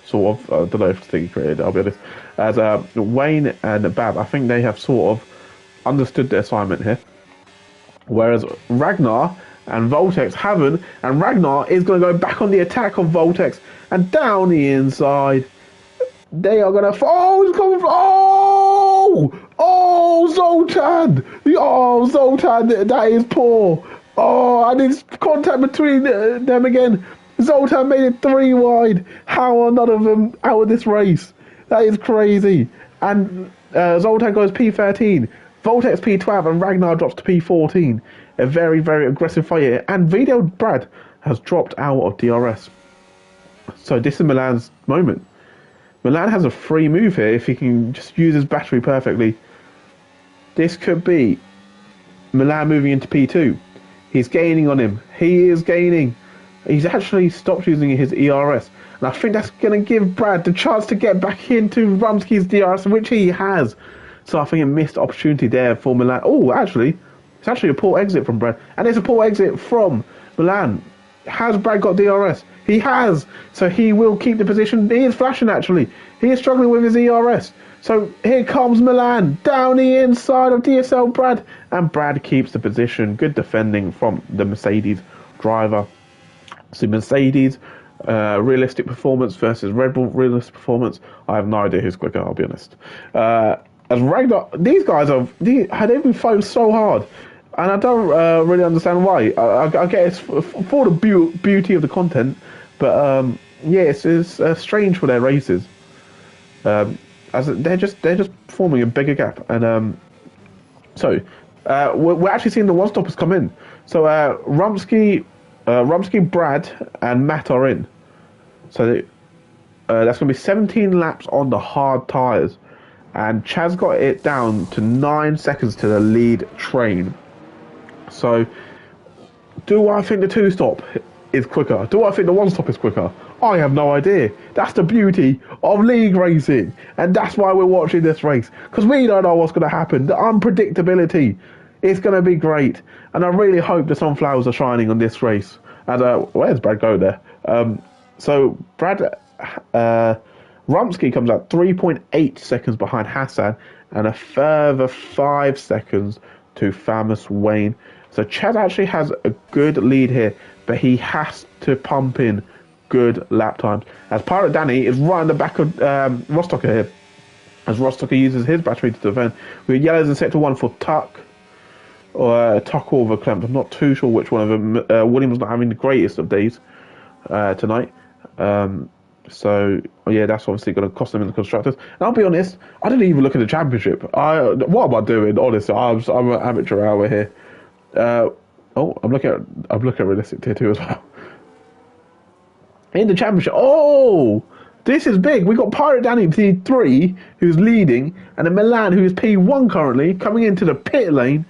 Sort of, I don't know if Stiggy created it, I'll be honest. As Wayne and Bab, I think they have sort of understood the assignment here. Whereas Ragnar and Voltex haven't, and Ragnar is going to go back on the attack of Voltex, and down the inside, they are going to fall. Oh, it's coming from, Zoltan! Oh, Zoltan, that is poor. Oh, and it's contact between them again. Zoltan made it 3 wide. How are none of them out of this race? That is crazy. And Zoltan goes P13, Voltex P12, and Ragnar drops to P14. A very, very aggressive fight here. And VDL Brad has dropped out of DRS. So this is Milan's moment. Milan has a free move here if he can just use his battery perfectly. This could be Milan moving into P2. He's gaining on him. He is gaining. He's actually stopped using his ERS. And I think that's going to give Brad the chance to get back into Rumsky's DRS, which he has. So I think a missed opportunity there for Milan. Oh, actually, it's actually a poor exit from Brad. And it's a poor exit from Milan. Has Brad got DRS? He has. So he will keep the position. He is flashing, actually. He is struggling with his ERS. So here comes Milan down the inside of DSL Brad. And Brad keeps the position. Good defending from the Mercedes driver. So Mercedes realistic performance versus Red Bull realistic performance. I have no idea who's quicker, I'll be honest. As Ragnar, these guys they've been fighting so hard. And I don't really understand why. I guess for the beauty of the content, but yes, it's strange for their races. As they're just forming a bigger gap, and so we're actually seeing the one stoppers come in. So Rumsky, Brad, and Matt are in. So that's going to be 17 laps on the hard tyres, and Chaz got it down to 9 seconds to the lead train. So, do I think the 2-stop is quicker? Do I think the 1-stop is quicker? I have no idea. That's the beauty of league racing, and that's why we're watching this race, because we don't know what's going to happen. The unpredictability is going to be great, and I really hope the sunflowers are shining on this race. And where's Brad go there? So Brad Rumsky comes out 3.8 seconds behind Hassan, and a further 5 seconds to Famous Wayne. So Chad actually has a good lead here, but he has to pump in good lap times. As Pirate Danny is right in the back of Rostocker here, as Rostocker uses his battery to defend. With yellows in sector 1 for Tuck, or Tuck or Verklempt. I'm not too sure which one of them. Williams not having the greatest of days tonight. So yeah, that's obviously going to cost them in the constructors. And I'll be honest, I didn't even look at the championship. What am I doing? Honestly, I'm an amateur hour here. I'm looking at realistic tier 2 as well. In the championship, this is big. We got Pirate Danny P3 who's leading, and then Milan who's P1 currently coming into the pit lane.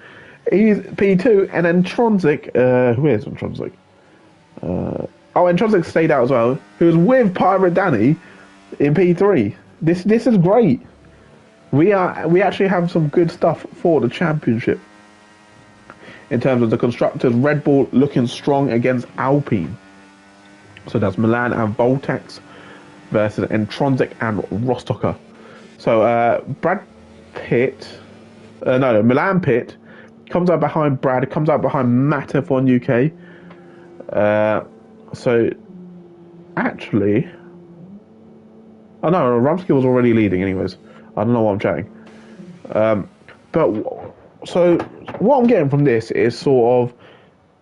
He's P2, and then Tronzik. Who is Tronzik? And Tronzik stayed out as well. Who's with Pirate Danny in P3. This is great. We actually have some good stuff for the championship. In terms of the constructors, Red Bull looking strong against Alpine. So that's Milan and Voltex versus Tronzik and Rostocker. So Milan pit comes out behind Brad, comes out behind Matef on UK. So actually, Rumsky was already leading anyways. I don't know why I'm chatting. But so what I'm getting from this is sort of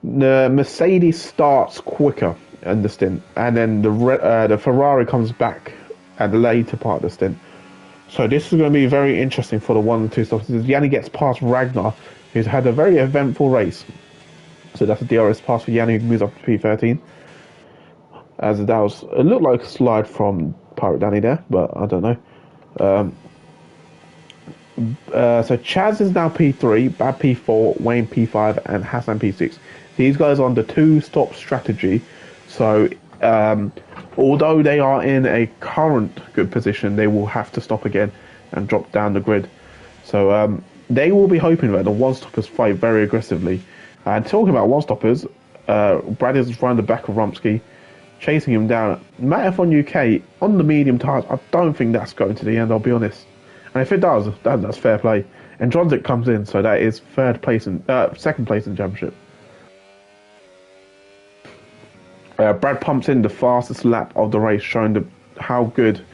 the Mercedes starts quicker in the stint, and then the Ferrari comes back at the later part of the stint. So this is going to be very interesting for the 1 and 2 stops. Yanni gets past Ragnar, who's had a very eventful race. So that's a DRS pass for Yanni, who moves up to P13. As it looked like a slide from Pirate Danny there, but I don't know. So Chaz is now P3, Bad P4, Wayne P5, and Hassan P6. These guys are on the 2-stop strategy. So although they are in a current good position, they will have to stop again and drop down the grid. So they will be hoping that the 1-stoppers fight very aggressively. And talking about 1-stoppers, Brad is running the back of Rumsky, chasing him down. Matef on UK, on the medium tyres, I don't think that's going to the end, I'll be honest. And if it does, that's fair play. And Dronzik comes in, so that is second place in the championship. Brad pumps in the fastest lap of the race, showing how good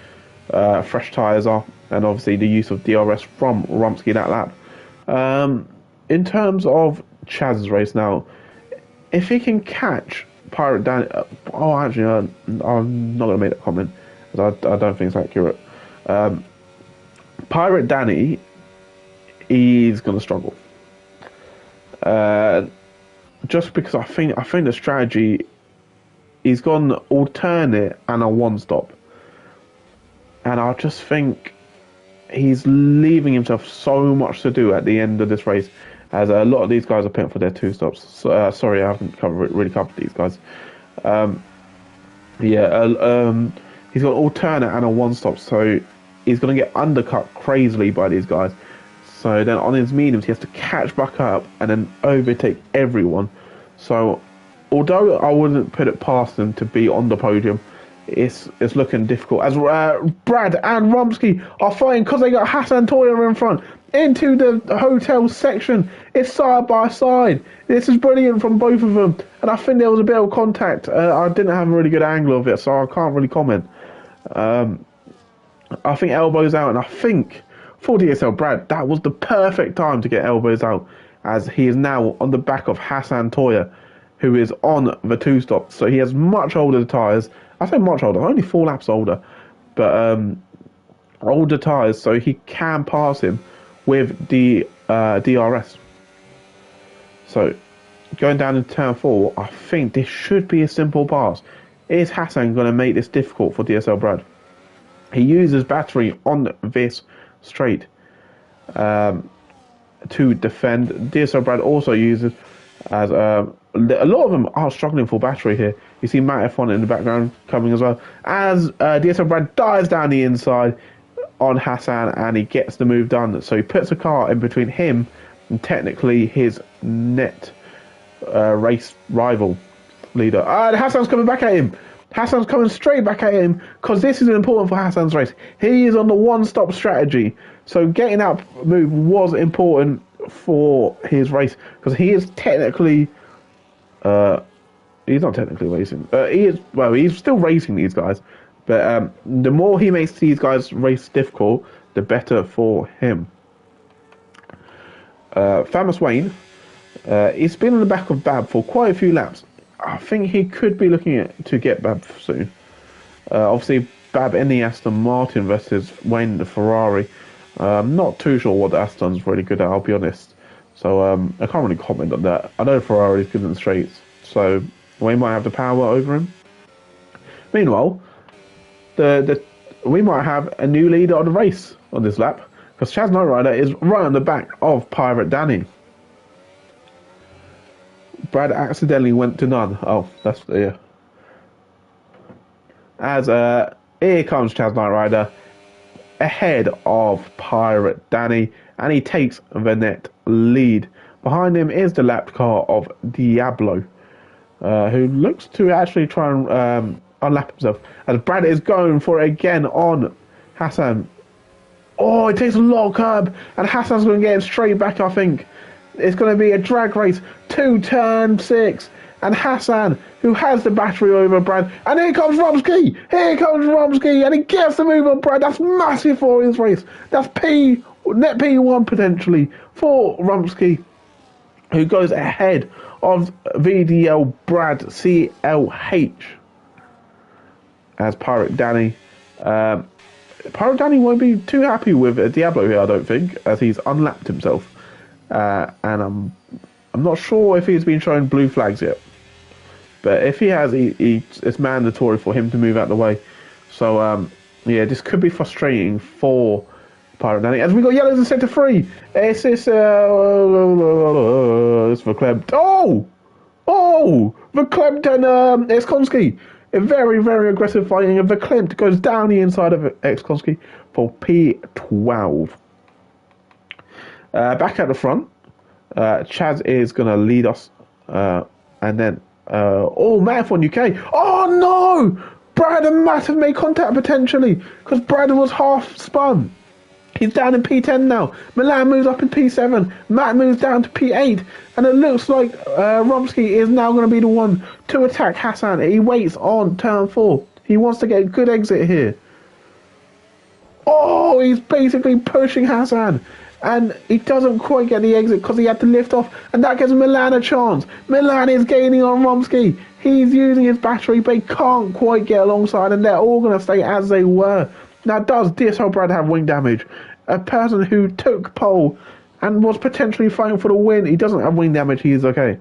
fresh tyres are, and obviously the use of DRS from Rumsky that lap. In terms of Chaz's race now, if he can catch Pirate Danny... actually, I'm not going to make that comment, because I don't think it's accurate. Pirate Danny, he's going to struggle. Just because I think the strategy, he's gone alternate and a one-stop. And I just think he's leaving himself so much to do at the end of this race, as a lot of these guys are paying for their two stops. So, sorry, I haven't really covered these guys. He's got alternate and a one-stop, so he's going to get undercut crazily by these guys. So then on his mediums, he has to catch back up and then overtake everyone. So although I wouldn't put it past him to be on the podium, it's looking difficult. As Brad and Rumsky are fighting because they got Hassan Toya in front into the hotel section. It's side by side. This is brilliant from both of them. And I think there was a bit of contact. I didn't have a really good angle of it, so I can't really comment. I think elbows out, and I think for DSL Brad, that was the perfect time to get elbows out, as he is now on the back of Hassan Toya, who is on the two stop. So he has much older tyres. I say much older, only 4 laps older, but older tyres, so he can pass him with the DRS. So going down into turn 4, I think this should be a simple pass. Is Hassan going to make this difficult for DSL Brad? He uses battery on this straight to defend. DSL Brad also uses, as a lot of them are struggling for battery here. You see Matt F1 in the background coming as well. As DSL Brad dives down the inside on Hassan, and he gets the move done. So he puts a car in between him and technically his net race rival leader. And Hassan's coming back at him. Hassan's coming straight back at him, because this is important for Hassan's race. He is on the one-stop strategy. So getting that move was important for his race, because he is technically... he's not technically racing. He's still racing these guys. But the more he makes these guys race difficult, the better for him. Famous Wayne, he's been on the back of Bab for quite a few laps. I think he could be looking to get Bab soon. Obviously, Bab in the Aston Martin versus Wayne in the Ferrari. I'm not too sure what the Aston's really good at, I'll be honest. So I can't really comment on that. I know Ferrari's good in the straights, so Wayne might have the power over him. Meanwhile, we might have a new leader of the race on this lap, because Chaz Knight Rider is right on the back of Pirate Danny. Brad accidentally went to none. Oh, that's yeah. As here comes Chaz Knight Rider ahead of Pirate Danny, and he takes the net lead. Behind him is the lapped car of Diablo, who looks to actually try and unlap himself. As Brad is going for it again on Hassan. Oh, it takes a lot of curb, and Hassan's going to get him straight back, I think. It's going to be a drag race to turn 6. And Hassan, who has the battery over Brad. And here comes Rumsky. And he gets the move on Brad. That's massive for his race. That's net P1 potentially for Rumsky, who goes ahead of VDL Brad CLH. As Pirate Danny. Pirate Danny won't be too happy with Diablo here, I don't think, as he's unlapped himself. And I'm not sure if he's been showing blue flags yet. But if he has, it's mandatory for him to move out the way. So, this could be frustrating for Pirate Danny. As we got yellows in centre 3. It's Verklempt. Oh! Verklempt and Ekskonski. A very, very aggressive fighting. And Verklempt goes down the inside of Ekskonski for P12. Back at the front, Chaz is going to lead us, and then Matt F1 UK. Oh no! Brad and Matt have made contact potentially, because Brad was half spun. He's down in P10 now. Milan moves up in P7. Matt moves down to P8. And it looks like Romsky is now going to be the one to attack Hassan. He waits on turn 4. He wants to get a good exit here. Oh, he's basically pushing Hassan. And he doesn't quite get the exit because he had to lift off. And that gives Milan a chance. Milan is gaining on Romsky. He's using his battery, but he can't quite get alongside. And they're all going to stay as they were. Now, does DSL Brad have wing damage? A person who took pole and was potentially fighting for the win. He doesn't have wing damage. He is okay.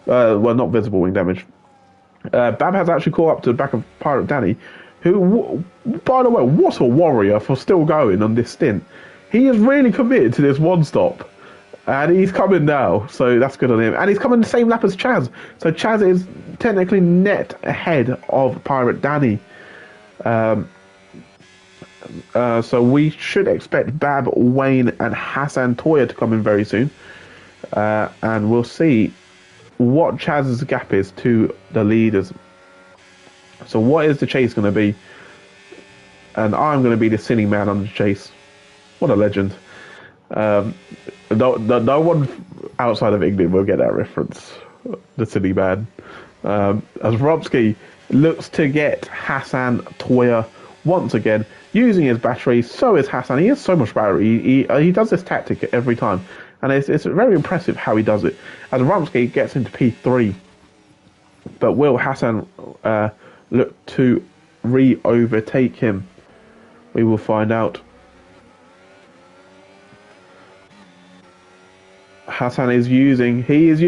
Well, not visible wing damage. Bab has actually caught up to the back of Pirate Danny, who, by the way, what a warrior for still going on this stint. He is really committed to this one stop. And he's coming now, so that's good on him. And he's coming the same lap as Chaz. So Chaz is technically net ahead of Pirate Danny. So we should expect Bab, Wayne, and Hassan Toya to come in very soon. And we'll see what Chaz's gap is to the leaders. So what is the chase going to be? And I'm going to be the silly man on the chase. What a legend. No one outside of England will get that reference. The silly man. As Romsky looks to get Hassan Toya once again using his battery. So is Hassan. He has so much battery. He does this tactic every time, and it's very impressive how he does it. As Romsky gets into P3, but will Hassan look to re-overtake him? We will find out. Hassan is using, he is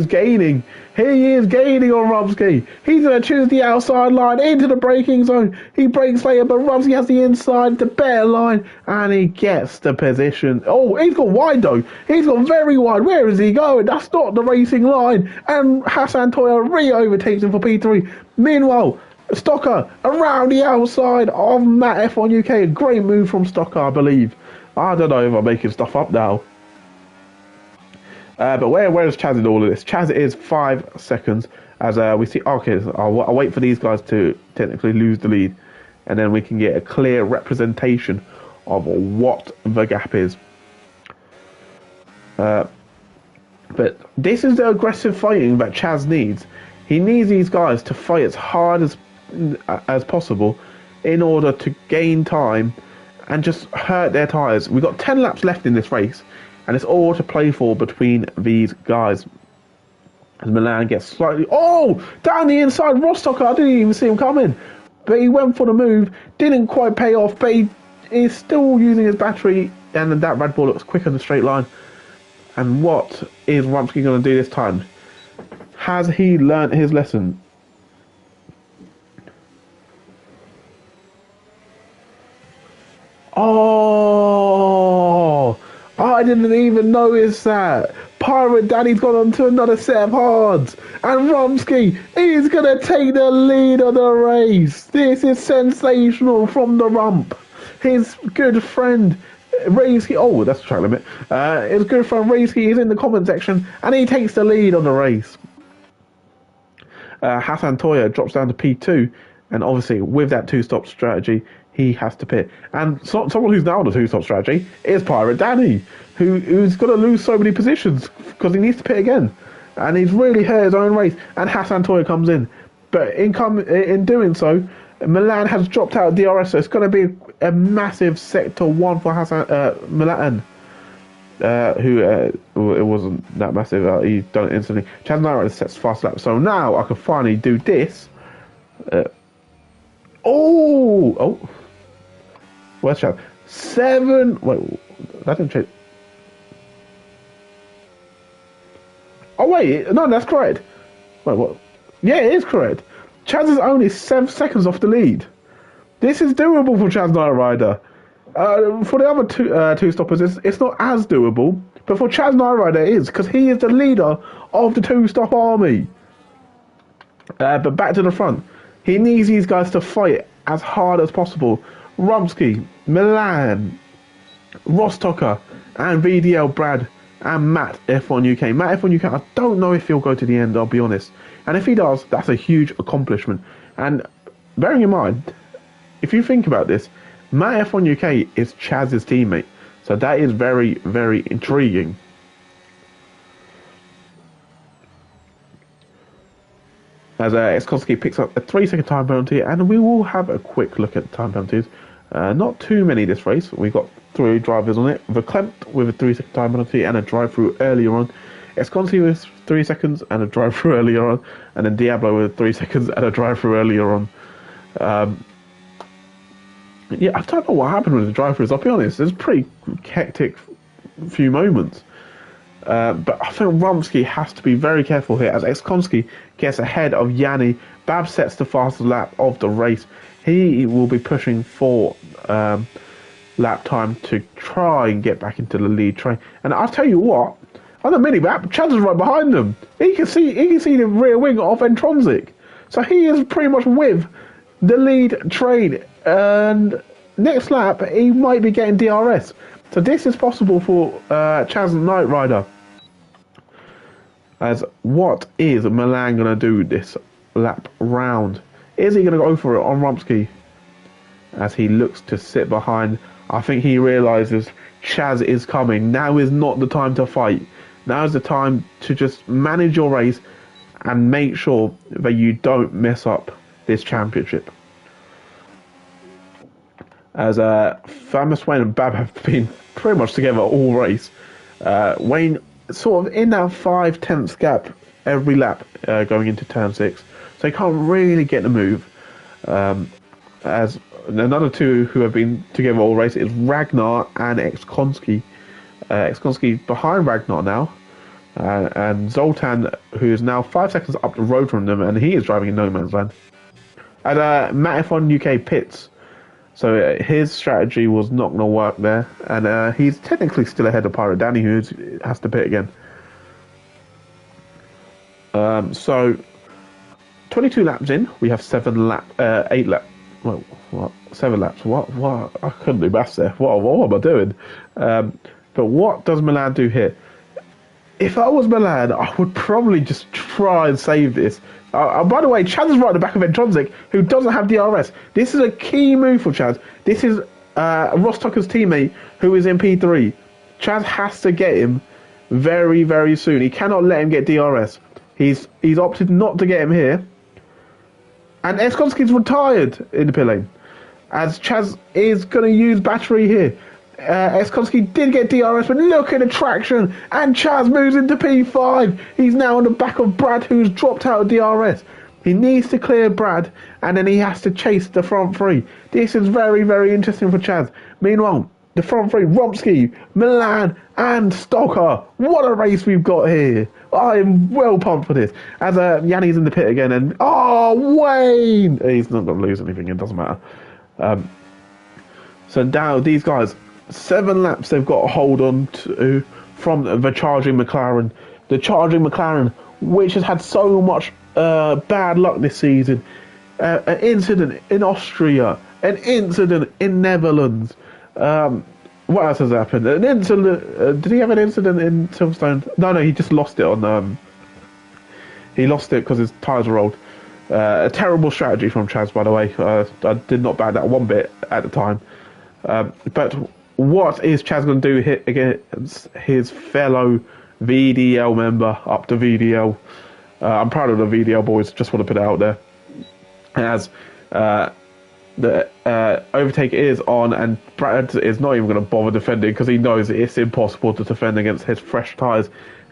gaining on Romsky. He's going to choose the outside line into the braking zone. He brakes later, but Romsky has the inside, the better line, and he gets the position. Oh, he's gone wide though. He's gone very wide. Where is he going? That's not the racing line. And Hassan Toya re-overtakes him for P3. Meanwhile, Stocker around the outside of Matt F1 UK. A great move from Stocker, I believe. I don't know if I'm making stuff up now. But where is Chaz in all of this? Chaz is 5 seconds as we see. Okay, I'll wait for these guys to technically lose the lead, and then we can get a clear representation of what the gap is. But this is the aggressive fighting that Chaz needs. He needs these guys to fight as hard as possible in order to gain time and just hurt their tyres. We've got 10 laps left in this race. And it's all to play for between these guys. As Milan gets slightly... Oh! Down the inside, Rostocker. I didn't even see him coming. But he went for the move. Didn't quite pay off. But he is still using his battery. And that Red Bull looks quick in the straight line. And what is Romsky going to do this time? Has he learnt his lesson? Oh! I didn't even notice that. Pirate Danny's gone on to another set of hards. And Romsky is going to take the lead of the race. This is sensational from the rump. His good friend, Raisky... Oh, that's the track limit. His good friend, Raisky, is in the comment section. And he takes the lead of the race. Hassan Toya drops down to P2. And obviously, with that two-stop strategy, he has to pit. And someone who's now on a two-stop strategy is Pirate Danny, who's going to lose so many positions because he needs to pit again. And he's really hurt his own race. And Hassan Toya comes in. But in doing so, Milan has dropped out of DRS, so it's going to be a massive Sector 1 for Milan. Who it wasn't that massive. He done it instantly. Chaz Nairo sets fast lap. So now I can finally do this. Oh! Where's Chaz? 7. Wait, that didn't change. Oh wait, no, that's correct. Wait, what? Yeah, it is correct. Chaz is only 7 seconds off the lead. This is doable for Chaz Night Rider. For the other two stoppers, it's not as doable. But for Chaz Night Rider, it is, because he is the leader of the two-stop army. But back to the front. He needs these guys to fight as hard as possible. Romsky, Milan, Rostocker, and VDL Brad, and Matt F1 UK. Matt F1 UK, I don't know if he'll go to the end, I'll be honest. And if he does, that's a huge accomplishment. And bearing in mind, if you think about this, Matt F1 UK is Chaz's teammate, so that is very, very intriguing. As Ekskowski picks up a 3-second time penalty, and we will have a quick look at the time penalties. Not too many this race. We've got 3 drivers on it. Verklempt with a 3-second time penalty and a drive-through earlier on. Ekskowski with 3 seconds and a drive-through earlier on. And then Diablo with 3 seconds and a drive-through earlier on. Yeah, I don't know what happened with the drive-throughs, I'll be honest. It was a pretty hectic few moments. But I think Rumsky has to be very careful here as Ekskowski gets ahead of Yanni. Bab sets the fastest lap of the race. He will be pushing for lap time to try and get back into the lead train. And I'll tell you what, on the mini-map, Chaz is right behind them. He can see the rear wing of Entronsic. So he is pretty much with the lead train. And next lap, he might be getting DRS. So this is possible for Chaz Knight Rider. As what is Milan going to do this lap round? Is he going to go for it on Rumsky? As he looks to sit behind, I think he realises Chaz is coming. Now is not the time to fight. Now is the time to just manage your race and make sure that you don't mess up this championship. As Famous Wayne and Bab have been pretty much together all race. Wayne sort of in that 5/10 gap every lap going into turn 6. So he can't really get the move. As another 2 who have been together all race is Ragnar and Ekskowski. Ekskowski behind Ragnar now. And Zoltan, who is now 5 seconds up the road from them, and he is driving in no man's land. And Matt F1 UK pits. So his strategy was not going to work there. And he's technically still ahead of Pirate Danny, who has to pit again. So 22 laps in, we have 8 laps. Well, what? 7 laps. What? I couldn't do maths there. What am I doing? But what does Milan do here? If I was Milan, I would probably just try and save this. By the way, Chaz is right at the back of Entronsic, who doesn't have DRS. This is a key move for Chaz. This is Ross Tucker's teammate, who is in P3. Chaz has to get him very, very soon. He cannot let him get DRS. He's opted not to get him here. And Ekskowski's retired in the pit lane, as Chaz is going to use battery here. Ekskowski did get DRS, but look at the traction, and Chaz moves into P5. He's now on the back of Brad, who's dropped out of DRS. He needs to clear Brad, and then he has to chase the front 3. This is very, very interesting for Chaz. Meanwhile, the front 3, Rumsky, Milan, and Stocker. What a race we've got here. I am well pumped for this. As Yanni's in the pit again, and Wayne! He's not going to lose anything, it doesn't matter. So now these guys, 7 laps they've got to hold on to from the charging McLaren. The charging McLaren, which has had so much bad luck this season. An incident in Austria, an incident in Netherlands. What else has happened? An incident. Did he have an incident in Silverstone? No, he just lost it on. He lost it because his tyres were rolled. A terrible strategy from Chaz, by the way. I did not back that one bit at the time. But what is Chaz going to do against his fellow VDL member up to VDL? I'm proud of the VDL boys. Just want to put it out there. As the overtake is on, and Brad is not even going to bother defending because he knows it's impossible to defend against his fresh tyres.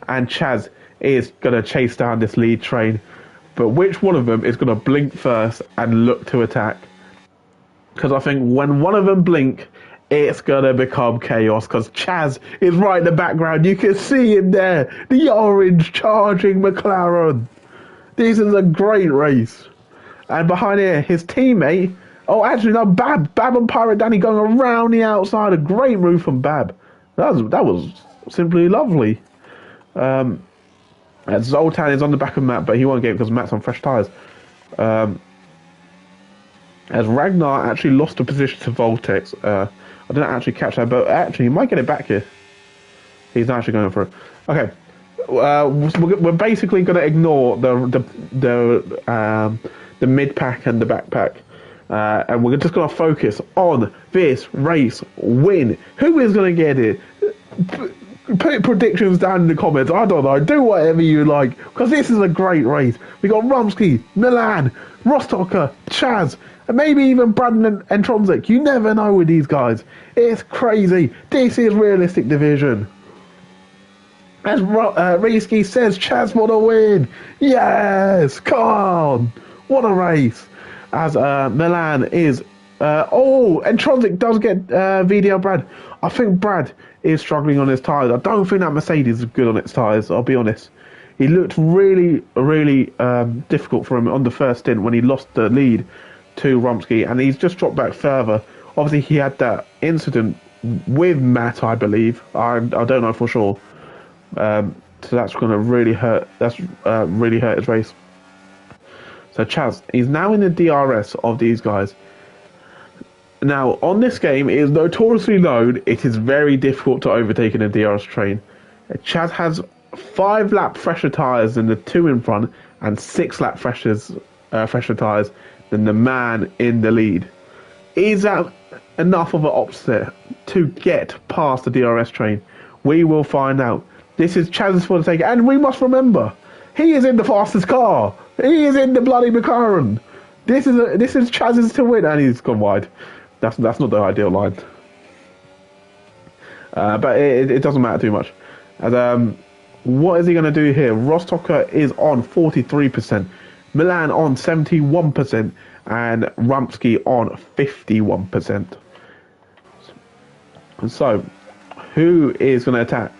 And Chaz is going to chase down this lead train. But which one of them is going to blink first and look to attack? Because I think when one of them blink, it's going to become chaos, because Chaz is right in the background. You can see him there, the orange charging McLaren. This is a great race. And behind here, his teammate, Bab and Pirate Danny going around the outside. A great move from Bab. That was simply lovely. And Zoltan is on the back of Matt, but he won't get it because Matt's on fresh tyres. As Ragnar actually lost a position to Voltex. I didn't actually catch that, but actually he might get it back here. He's not actually going for it. Okay, we're basically going to ignore the mid pack and the back pack. And we're just going to focus on this race win. Who is going to get it? Put predictions down in the comments. I don't know. Do whatever you like, because this is a great race. We got Rumsky, Milan, Rostocker, Chaz, and maybe even Braden and Tronzik. You never know with these guys. It's crazy. This is realistic division. As Risky says, Chaz want to win. Yes, come on. What a race. As Milan is... and Tronzik does get VDL Brad. I think Brad is struggling on his tyres. I don't think that Mercedes is good on its tyres, I'll be honest. He looked really, really difficult for him on the first stint when he lost the lead to Rumsky, and he's just dropped back further. Obviously, he had that incident with Matt, I believe. I don't know for sure. So that's going to really hurt. That's really hurt his race. So Chaz, he's now in the DRS of these guys. Now, on this game, it is notoriously known it is very difficult to overtake in a DRS train. Chaz has 5 lap fresher tyres than the 2 in front and 6 lap fresher tyres than the man in the lead. Is that enough of an offset to get past the DRS train? We will find out. This is Chaz's for the take, and we must remember, he is in the fastest car. He is in the bloody McLaren. This is Chaz's to win, and he's gone wide. That's not the ideal line. But it doesn't matter too much. And what is he going to do here? Rostocker is on 43%, Milan on 71%, and Rumsky on 51%. So, who is going to attack?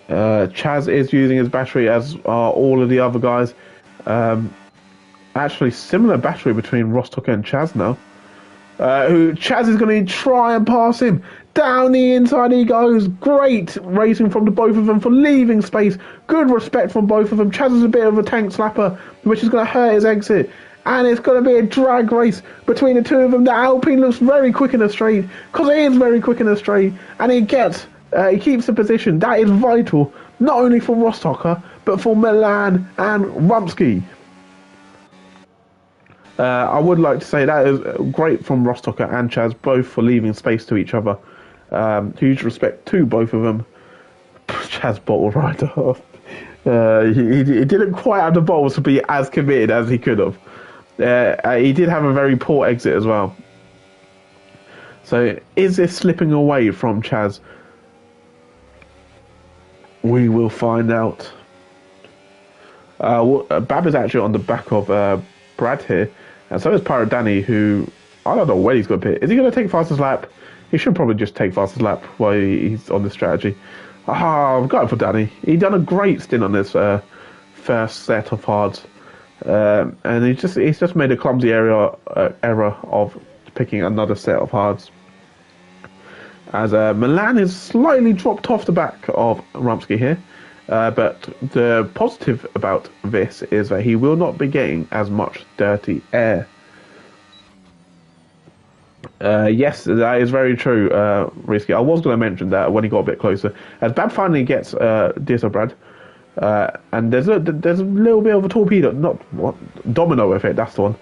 Chaz is using his battery, as are all of the other guys. Actually, similar battery between Rostocker and Chaz now. Who Chaz is going to try and pass him. Down the inside he goes. Great racing from the both of them for leaving space. Good respect from both of them. Chaz is a bit of a tank slapper, which is going to hurt his exit. And it's going to be a drag race between the two of them. The Alpine looks very quick in the straight, because it is very quick in the straight. And he keeps the position. That is vital, not only for Rostocker, but for Milan and Rumsky. I would like to say that is great from Rostocker and Chaz, both for leaving space to each other. Huge respect to both of them. Chaz bottle rider. He didn't quite have the balls to be as committed as he could have. He did have a very poor exit as well. So is this slipping away from Chaz? We will find out. Bab is actually on the back of Brad here, and so is Pirate Danny, who I don't know where he's going to pit. Is he going to take fastest lap? He should probably just take fastest lap while he's on the strategy. I'm going for Danny. He done a great stint on this first set of hards, and he's just made a clumsy error of picking another set of hards. As Milan is slightly dropped off the back of Rumsky here. But the positive about this is that he will not be getting as much dirty air. Yes, that is very true, Risky. I was going to mention that when he got a bit closer. As Bab finally gets Ditto Brad, and there's a little bit of a torpedo, domino effect, that's the one,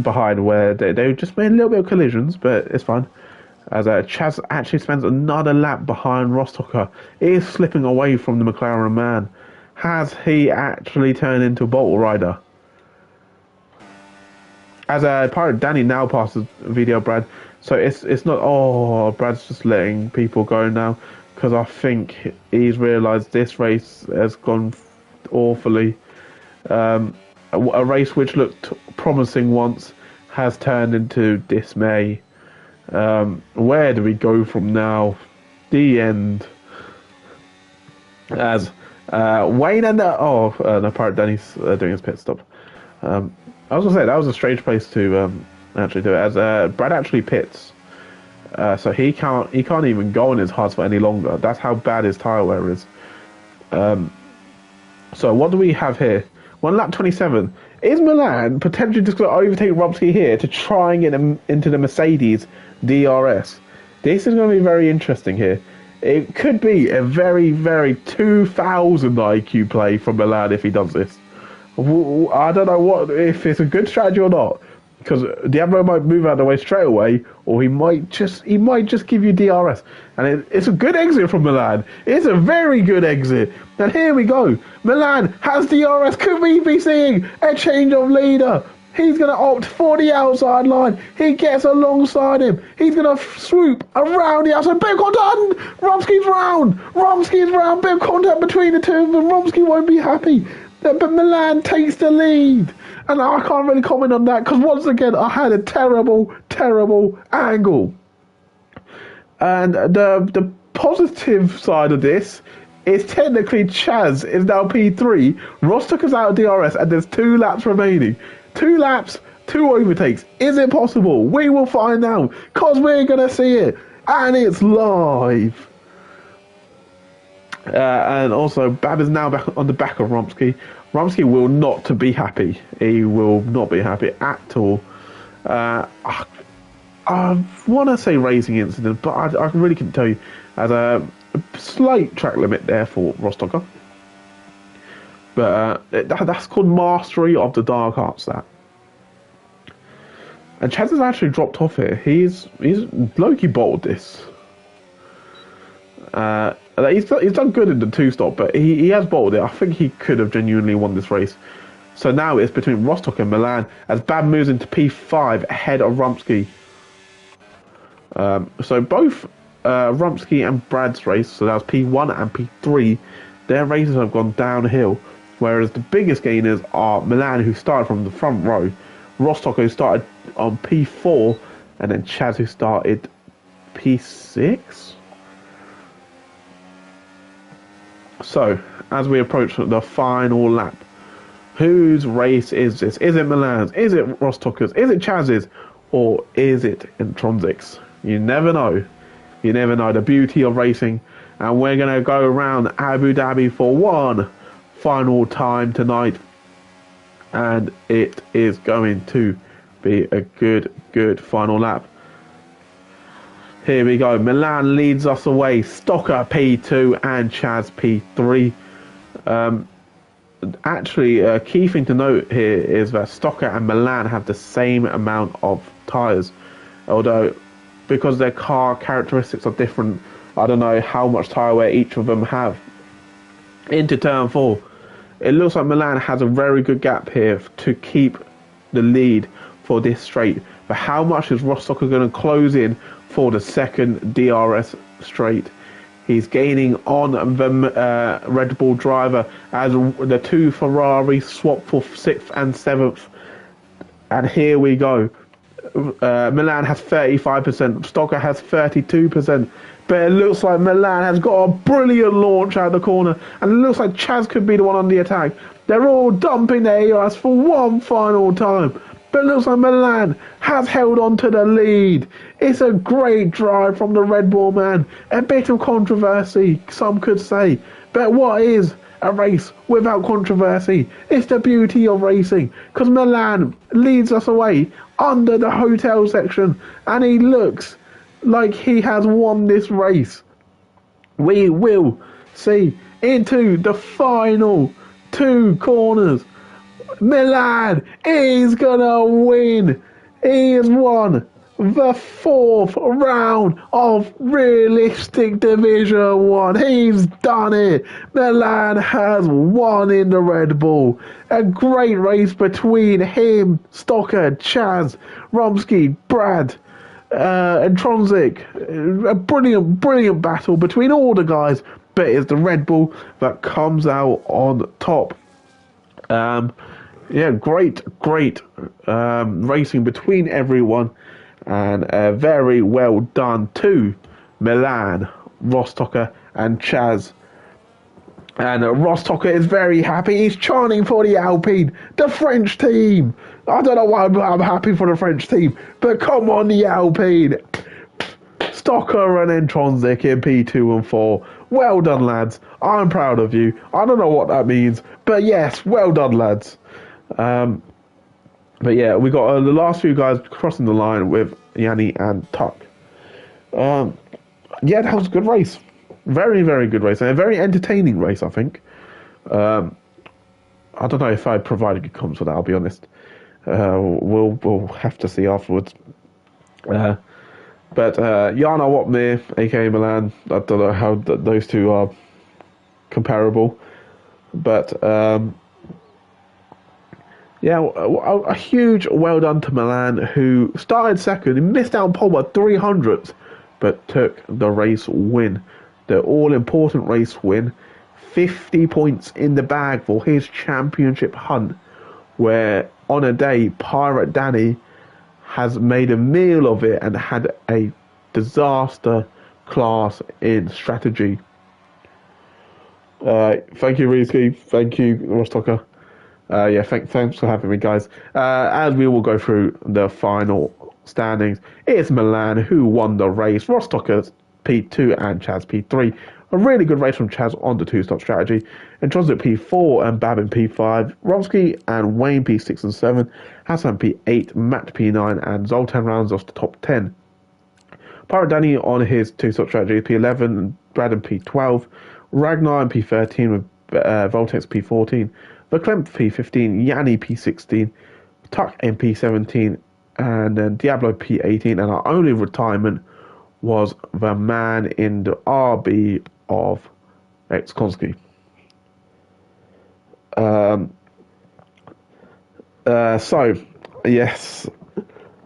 behind where they just made a little bit of collisions, but it's fine. As Chaz actually spends another lap behind Rostocker. He is slipping away from the McLaren man. Has he actually turned into a Bolt rider? As Pirate Danny now passes VDL Brad. So it's not, Brad's just letting people go now, because I think he's realised this race has gone awfully. A race which looked promising once has turned into dismay. Where do we go from now? The end. As Wayne and no, Pirate Danny's doing his pit stop. I was gonna say that was a strange place to actually do it. As Brad actually pits, so he can't even go on his hards for any longer. That's how bad his tyre wear is. So what do we have here? 1 lap 27. Is Milan potentially just going to overtake Rumsky here to try and get him into the Mercedes DRS? This is going to be very interesting here. It could be a very, very 2000 IQ play from Milan if he does this. I don't know if it's a good strategy or not, because Diablo might move out of the way straight away, or he might just give you DRS, and it's a good exit from Milan. It's a very good exit. And here we go. Milan has DRS. Could we be seeing a change of leader? He's going to opt for the outside line. He gets alongside him. He's going to swoop around the outside. Bit of contact. Romsky's round. Romsky's round. Bit of contact between the two of them. Romsky won't be happy. But Milan takes the lead. And I can't really comment on that because once again, I had a terrible, terrible angle. And the positive side of this is technically Chaz is now P3. Rostocker's out of DRS and there's 2 laps remaining. 2 laps, 2 overtakes. Is it possible? We will find out because we're going to see it. And it's live. And also, Bab is now back on the back of Romsky. Romsky will not be happy. He will not be happy at all. I want to say racing incident, but I really couldn't tell you. As a slight track limit there for Rostocker. But that's called mastery of the dark arts. That. And Chaz has actually dropped off here. He's low-key bottled this. He's done good in the 2-stop, but he has bottled it. I think he could have genuinely won this race. So now it's between Rostock and Milan as Bab moves into P5 ahead of Rumsky. So both Rumsky and Brad's race, so that was P1 and P3, their races have gone downhill, whereas the biggest gainers are Milan, who started from the front row, Rostock, who started on P4, and then Chaz, who started P6. So, as we approach the final lap, whose race is this? Is it Milan's? Is it Rostocker's? Is it Chaz's? Or is it Intronzic's? You never know. You never know. The beauty of racing. And we're going to go around Abu Dhabi for one final time tonight. And it is going to be a good final lap. Here we go. Milan leads us away. Stocker P2 and Chaz P3. Actually, a key thing to note here is that Stocker and Milan have the same amount of tyres. Although, because their car characteristics are different, I don't know how much tyre wear each of them have. Into turn 4. It looks like Milan has a very good gap here to keep the lead for this straight. But how much is Rostocker going to close in for the second DRS straight? He's gaining on the Red Bull driver as the 2 Ferraris swap for 6th and 7th. And here we go. Milan has 35%, Stocker has 32%. But it looks like Milan has got a brilliant launch out of the corner. And it looks like Chaz could be the one on the attack. They're all dumping their ERS for one final time. But it looks like Milan has held on to the lead. It's a great drive from the Red Bull man. A bit of controversy, some could say. But what is a race without controversy? It's the beauty of racing. Because Milan leads us away under the hotel section. And he looks like he has won this race. We will see into the final 2 corners. Milan is gonna win. He has won the 4th round of Realistic Division 1. He's done it. Milan has won in the Red Bull. A great race between him, Stocker, Chaz, Romsky, Brad, and Tronzik. A brilliant battle between all the guys, but it's the Red Bull that comes out on top. Yeah, great racing between everyone, and very well done to Milan, Rostocker, and Chaz. And Rostocker is very happy. He's chanting for the Alpine, the French team. I don't know why I'm happy for the French team, but come on, the Alpine. Stocker and Intronzic in P2 and 4. Well done, lads. I'm proud of you. I don't know what that means, but yes, well done, lads. But yeah, we got the last few guys crossing the line with Yanni and Tuck. Yeah, that was a good race. Very good race, and a very entertaining race, I think. I don't know if I provided good comms for that, I'll be honest. We'll have to see afterwards. But Jana Wapmir, aka Milan, I don't know how those two are comparable, but yeah, a huge well done to Milan, who started second. He missed out on pole by 300ths, but took the race win, the all-important race win. 50 points in the bag for his championship hunt, where on a day Pirate Danny has made a meal of it and had a disaster class in strategy. Thank you, Rizky. Thank you, Rostocker. Yeah, thanks for having me, guys. As we will go through the final standings, it's Milan who won the race. Rostocker P2 and Chaz P3. A really good race from Chaz on the two-stop strategy. And Trosvik P4 and Babin P5. Romsky and Wayne P6 and 7. Hassan P8, Matt P9, and Zoltan rounds off the top 10. Pirate Danny on his two-stop strategy P11 and Braden P12. Ragnar and P13 with Voltex P14. Verklempt P15, Yanni P16, Tuck in P17, and then Diablo P18. And our only retirement was the man in the RB of Xkonski. So, yes,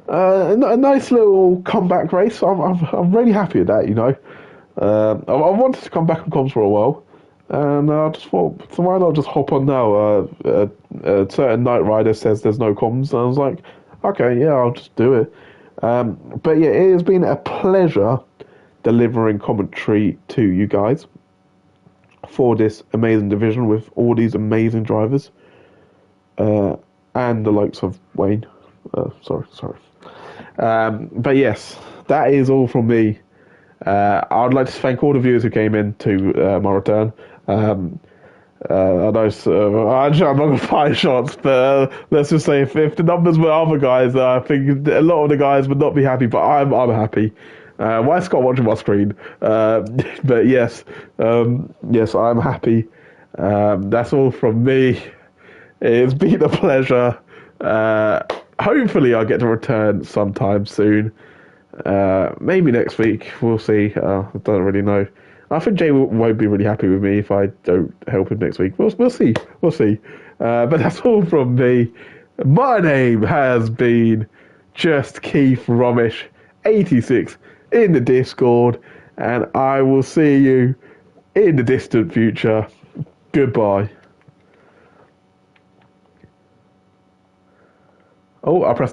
a nice little comeback race. I'm really happy with that, you know. I wanted to come back on comms for a while, and I just thought, so why not just hop on now? A certain Night Rider says there's no comms, and I was like, okay, yeah, I'll just do it. But yeah, it has been a pleasure delivering commentary to you guys for this amazing division with all these amazing drivers, and the likes of Wayne. Sorry. But yes, that is all from me. I'd like to thank all the viewers who came in to my return. I know actually I'm not going to fire shots, but let's just say if the numbers were other guys, I think a lot of the guys would not be happy, but I'm happy. Why is Scott watching my screen? But yes, I'm happy. That's all from me. It's been a pleasure. Hopefully I'll get to return sometime soon. Maybe next week. We'll see. I don't really know. I think Jay won't be really happy with me if I don't help him next week. We'll see. We'll see. But that's all from me. My name has been Just Keith Romish 86 in the Discord, and I will see you in the distant future. Goodbye. Oh, I pressed no.